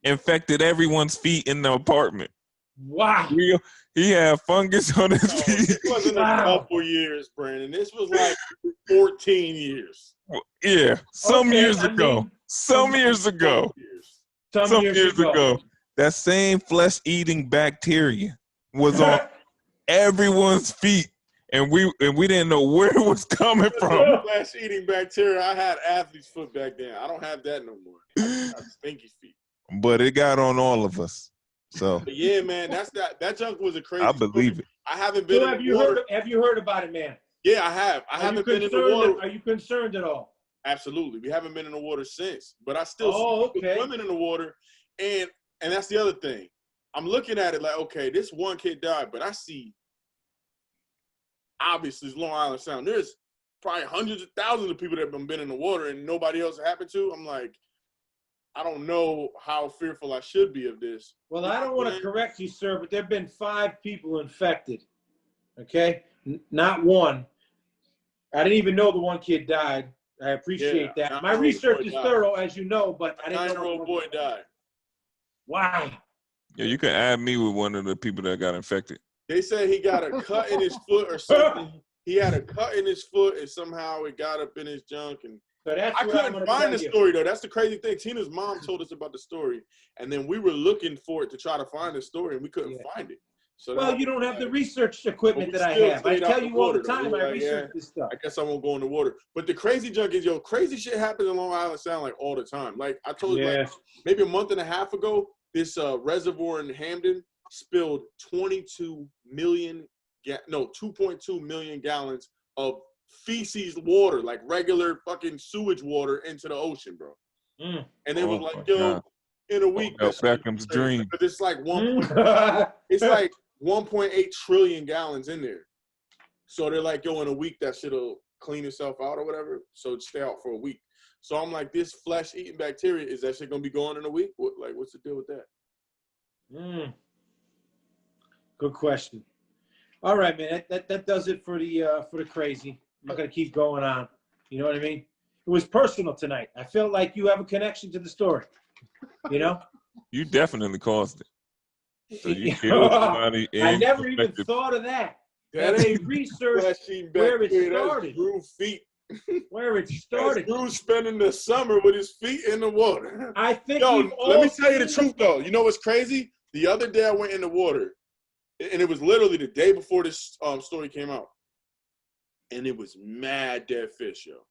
infected everyone's feet in the apartment. Wow. He had fungus on his feet. It wasn't a couple years, Brandon. This was like 14 years. Yeah, some years ago. Some years ago. That same flesh-eating bacteria was on everyone's feet, and we didn't know where it was coming from. Flesh-eating bacteria. I had athlete's foot back then. I don't have that no more. I have stinky feet. But it got on all of us. So but yeah, man, that junk was a crazy. I believe story. it. I haven't been. So have you heard about it, man? Yeah, I have. I haven't been in the water. Are you concerned at all? Absolutely, we haven't been in the water since. But I still see women in the water, and that's the other thing. I'm looking at it like, okay, this one kid died, but I see. Obviously, it's Long Island Sound. There's probably hundreds of thousands of people that have been in the water, and nobody else happened to. I'm like, I don't know how fearful I should be of this. Well, I don't want to correct you, sir, but there have been 5 people infected, okay? Not one. I didn't even know the one kid died. I appreciate that. My research is thorough, as you know, but I didn't know. 9-year-old boy died. Wow. Yeah, you can add me with one of the people that got infected. They said he got a cut in his foot or something. He had a cut in his foot, and somehow it got up in his junk, and so I couldn't find the story, though. That's the crazy thing. Tina's mom told us about the story, and then we were looking for it to try to find the story, and we couldn't find it. So well, you don't have the research equipment that I have. I tell you all the time I research this stuff. I guess I won't go in the water. But the crazy junk is, crazy shit happens in Long Island Sound like all the time. Like I told you, like, maybe a month and a half ago, this reservoir in Hamden spilled 2.2 million gallons of feces water, like regular fucking sewage water, into the ocean, bro. And it was like, in a week, Beckham's dream. But it's like it's like 1.8 trillion gallons in there. So they're like, in a week that shit'll clean itself out or whatever. So stay out for a week. So I'm like, this flesh-eating bacteria, is that shit gonna be gone in a week? What's the deal with that? Good question. All right, man. That does it for the crazy. I'm not gonna keep going on. You know what I mean? It was personal tonight. I felt like you have a connection to the story. You know? You definitely caused it. So you killed somebody. I never even thought of that. They researched where it started. Drew's feet. Where it started. Drew spending the summer with his feet in the water. I think. Let me tell you the truth, though. You know what's crazy? The other day I went in the water, and it was literally the day before this story came out, and it was mad dead fish, yo.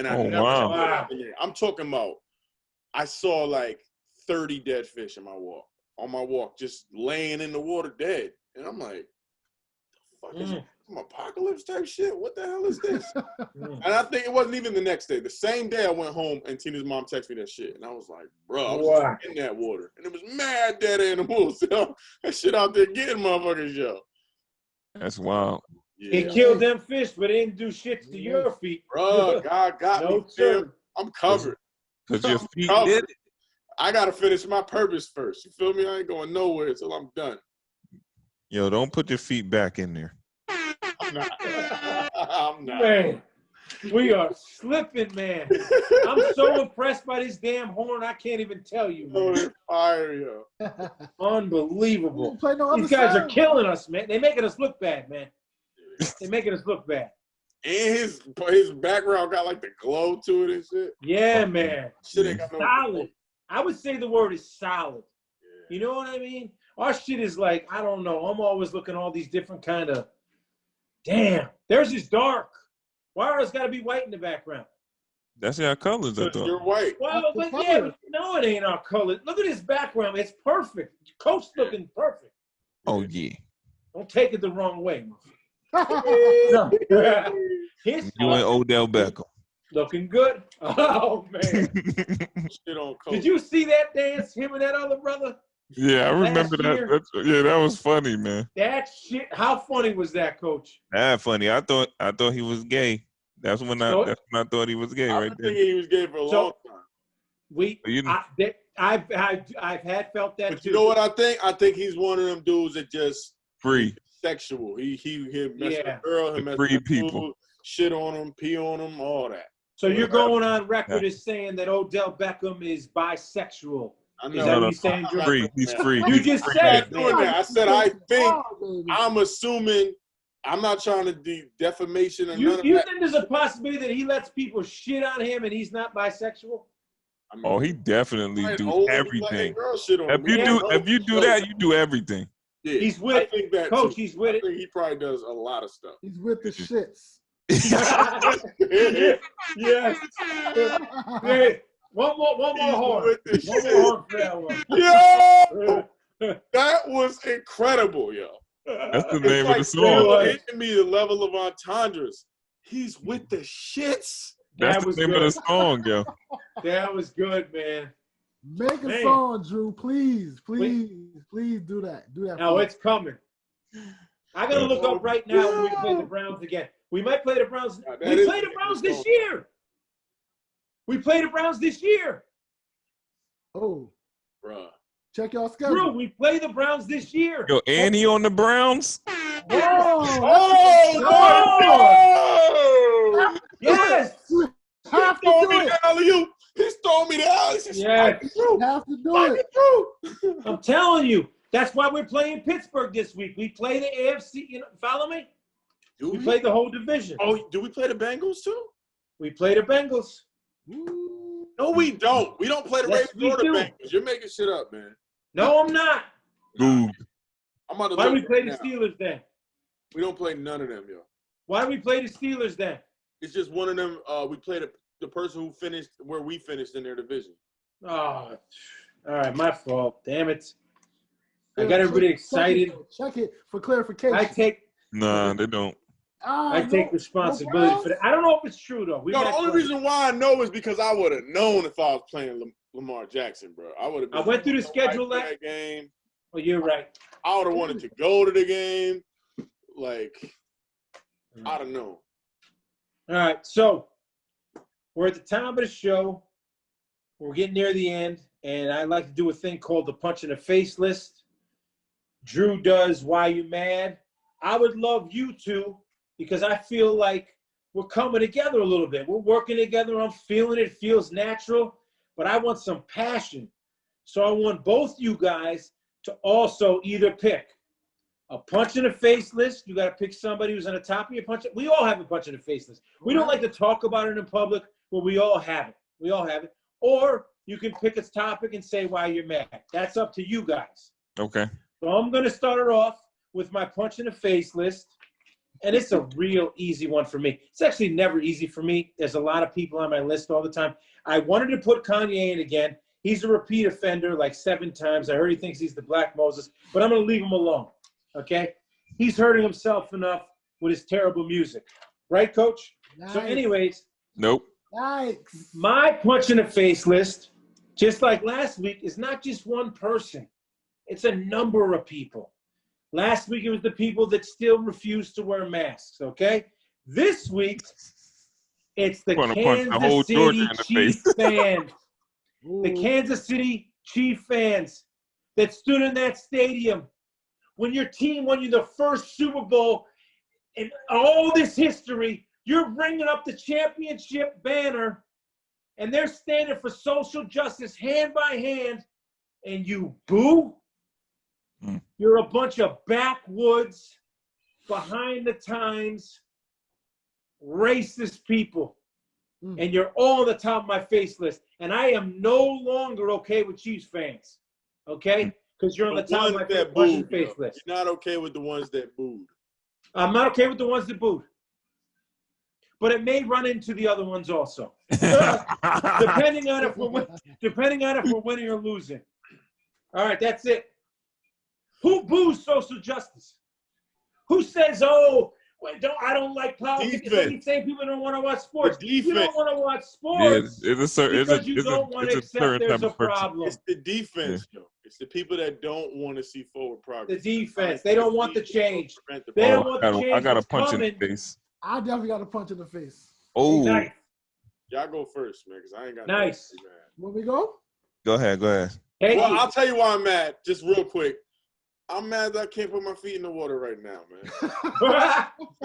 I'm talking about. I saw like 30 dead fish on my walk, just laying in the water dead, and I'm like, the fuck is it? Some apocalypse type shit? What the hell is this? And I think it wasn't even the next day. The same day I went home and Tina's mom texted me that shit. And I was like, bro, I was just in that water. And it was mad dead animals. Yo. That shit out there getting motherfuckers, yo. That's wild. Yeah. It killed them fish, but it didn't do shit to your feet. Bro, God got me. Sir. I'm covered. Because your feet did it. I got to finish my purpose first. You feel me? I ain't going nowhere until I'm done. Yo, don't put your feet back in there. I'm not. Man. We are slipping, man. I'm so impressed by this damn horn. I can't even tell you, Oh, man. they're fire, yo. Unbelievable. Play no These other guys are side. killing us, man. They're making us look bad, man. They're making us look bad. And his background got like the glow to it and shit. Yeah, man. Shit ain't got no Solid. I would say the word is solid. Yeah. You know what I mean? Our shit is like, I don't know. I'm always looking at all these different kind of, damn, theirs is dark. Why ours got to be white in the background? That's our colors, I thought. You're white. Well, but yeah, but no, it ain't our color. Look at his background. It's perfect. Coach looking perfect. Oh, yeah. Don't take it the wrong way. No. His You and Odell Beckham. looking good. Oh, man. Shit on Coach. Did you see that dance, him and that other brother? Yeah, I remember Last year? that. Yeah, that was funny, man. That shit. How funny was that, Coach? That funny. I thought he was gay. That's when I thought he was gay I've right been there. thinking he was gay for a long time. I've had felt that But too. you know what I think? I think he's one of them dudes that just Free. sexual. He mess with Yeah. a girl, he mess Free with people. people, shit on him, pee on him, all that. So you're going on record as saying that Odell Beckham is bisexual. I know. Is that what you're saying, Drew? Free. He's free. You He's just free. said I'm not doing that. I said I think. I'm assuming. I'm not trying to do defamation and You none of that. think there's a possibility that he lets people shit on him and he's not bisexual? I mean, Oh, he definitely he's do older, he letting everything. girls shit on him. If you do that, you do everything. Yeah, He's with I it. think that Coach, too. he's with I it. think he probably does a lot of stuff. He's with the shits. Yes. Hey, one more horn. With the One shit. more horn for that one. Yo, that was incredible, yo. That's the It's name like of the song. hitting me the level of entendres. He's with the shits. That's That the was name good. of the song, yo. That was good, man. Make a Man. song, Drew. Please do that. Do that. No, for it's coming. I gotta look up right now when we play the Browns again. We might play the Browns. That We is play the Browns this year. We play the Browns this year. Oh, Bruh. check y'all schedule. Drew, we play the Browns this year. Yo, and he on the Browns? Oh, no! Yes. You have to Throw do me it. the alley-oop. He's throwing me the alley. Yes. You have to do it. I'm telling you. That's why we're playing Pittsburgh this week. We play the AFC. You know, follow me? We play the whole division. Oh, do we play the Bengals too? We play the Bengals. Ooh. No, we don't. We don't play the Yes, Ravens or the we do. Bengals. You're making shit up, man. No, I'm not. Goog. I'm about to Why do look we play the right now. Steelers then? We don't play none of them, yo. Why do we play the Steelers then? It's just one of them. We played the person who finished where we finished in their division. Oh, all right, my fault. Damn it. I got everybody excited. Check it for clarification. I take Nah, they don't. I take responsibility for that. I don't know if it's true though. No, the only reason why I know is because I would have known if I was playing Lamar Jackson, bro. I would have. I went through the schedule that game. Oh, you're right. I would have wanted to go to the game. Like, I don't know. All right, so we're at the time of the show. We're getting near the end, and I like to do a thing called the punch in the face list. Drew does Why You Mad. I would love you to, because I feel like we're coming together a little bit. We're working together. I'm feeling it. It feels natural, but I want some passion. So I want both you guys to also either pick a punch in the face list. You got to pick somebody who's on the top of your punch. We all have a punch in the face list. We don't like to talk about it in public, but we all have it. We all have it. Or you can pick a topic and say why you're mad. That's up to you guys. Okay. So I'm going to start it off with my punch in the face list. And it's a real easy one for me. It's actually never easy for me. There's a lot of people on my list all the time. I wanted to put Kanye in again. He's a repeat offender like 7 times. I heard he thinks he's the Black Moses, but I'm going to leave him alone. Okay? He's hurting himself enough with his terrible music. Right, Coach? Nice. So anyways. Nope. Yikes. My punch in the face list, just like last week, is not just one person. It's a number of people. Last week, it was the people that still refuse to wear masks, okay? This week, it's the Kansas City Chiefs fans. The Kansas City Chiefs fans that stood in that stadium when your team won you the first Super Bowl in all this history You're bringing up the championship banner, and they're standing for social justice hand by hand, and you boo? You're a bunch of backwoods, behind the times, racist people. And you're all on the top of my face list. And I am no longer okay with Chiefs fans. Okay? Because you're on the top of my face list. You're not okay with the ones that booed. I'm not okay with the ones that booed. But it may run into the other ones also. depending on if we're winning or losing. All right, that's it. Who boos social justice? Who says, "Oh, I don't like politics"? It's like the same people don't want to watch sports. You don't want to watch sports because you don't want to accept there's a problem. It's the defense, yo. It's the people that don't want to see forward progress. The defense. They don't want the change. They don't want the change. I got a punch in the face. I definitely got a punch in the face. Oh. Nice. Y'all go first, man, because I ain't got nice. When we go? Go ahead. Hey, well, I'll tell you why I'm mad, just real quick. I'm mad that I can't put my feet in the water right now, man.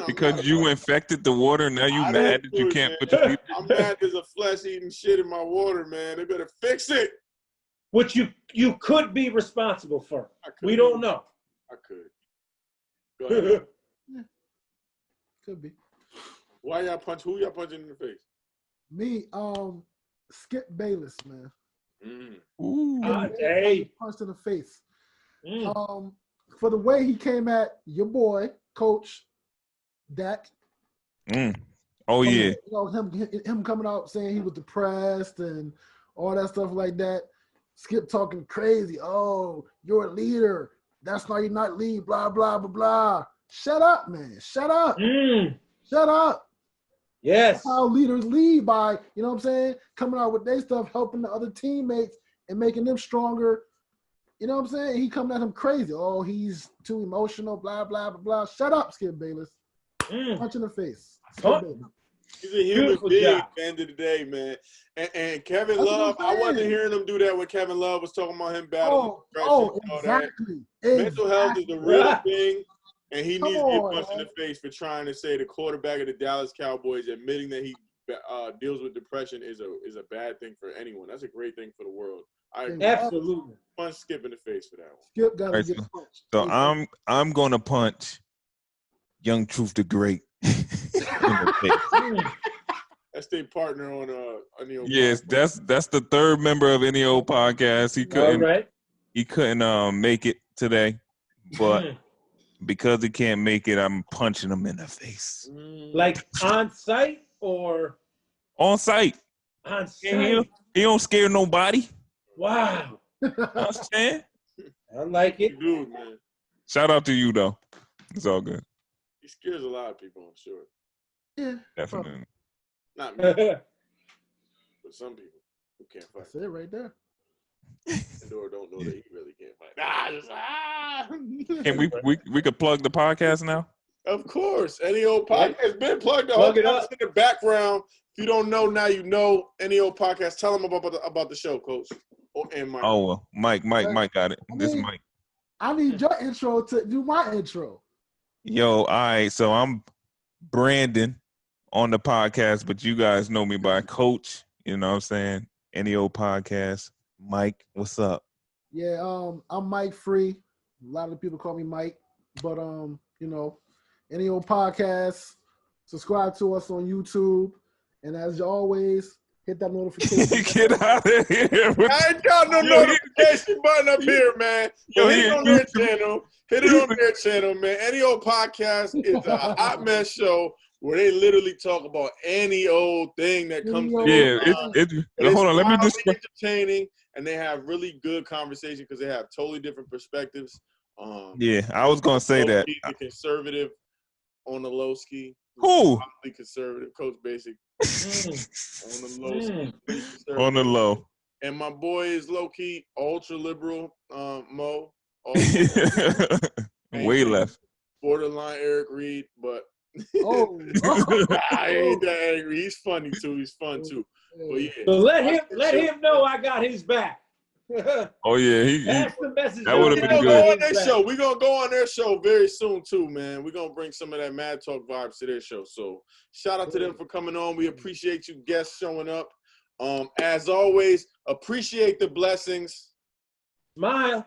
Because you infected the water, now you mad that you can't put your feet in? I'm mad there's a flesh-eating shit in my water, man. They better fix it. Which you could be responsible for. We don't know. I could. Go ahead. Yeah. Could be. Who y'all punching in the face? Me, Skip Bayless, man. Ooh. Hey. Punch in the face. For the way he came at your boy, Coach Dak. Oh yeah. You know, him coming out saying he was depressed and all that stuff like that. Skip talking crazy. Oh, you're a leader. That's why you're not lead. Blah blah blah blah. Shut up, man. Shut up. Shut up. Yes. That's how leaders lead by, you know what I'm saying, coming out with their stuff, helping the other teammates and making them stronger. You know what I'm saying? He coming at him crazy. Oh, he's too emotional, blah, blah, blah, blah. Shut up, Skip Bayless. Punch in the face. He's a human being at the end of the day, man. And Kevin Love, I wasn't hearing him do that when Kevin Love was talking about him battling depression. Exactly. Mental health is the real thing, and he needs to get punched in the face for trying to say the quarterback of the Dallas Cowboys admitting that he deals with depression is a bad thing for anyone. That's a great thing for the world. Absolutely. Punch Skip in the face for that one. Skip got to get punched. So I'm gonna punch Young Truth the Great in the face. That's their partner on NEO. Yes, that's the third member of NEO podcast. He couldn't make it today, but because he can't make it, I'm punching him in the face. Like on site or on site? On site. He don't scare nobody. Wow. You know what I'm saying? I like it. Dude, man. Shout out to you though. It's all good. He scares a lot of people, I'm sure. Yeah. Definitely. Not me. But some people who can't fight. That's it right there. Or don't know that he really can't fight. Can we could plug the podcast now? Of course. NEO podcast been plugged. Plug it up in the background. If you don't know now, you know. NEO podcast. Tell them about the show, Coach. And Mike. Oh well, Mike got it. This is Mike. I need your intro to do my intro. Yo, all right. So I'm Brandon on the podcast, but you guys know me by Coach. You know what I'm saying? NEO podcast. Mike, what's up? Yeah, I'm Mike Free. A lot of people call me Mike, but you know, NEO podcast. Subscribe to us on YouTube, and as always, hit that notification. Get out of here! I ain't got no notification button up here, man. Hit it on their channel. Hit it on their channel, man. NEO podcast is a hot mess show where they literally talk about any old thing that comes. Hold on, let me just entertaining. And they have really good conversation because they have totally different perspectives. I was gonna say that. The conservative on the low ski. Who? The conservative, Coach Basic. On the low ski. On the low. And my boy is low key ultra liberal. Mo. Way left. Borderline Eric Reid, but I ain't that angry. He's funny too. He's fun too. But yeah. So let him know I got his back. Oh yeah, That's the message. that would have been good. We're gonna go on their show very soon too, man. We're gonna bring some of that Mad Talk vibes to their show. So shout out to them for coming on. We appreciate you guests showing up. As always, appreciate the blessings. Smile.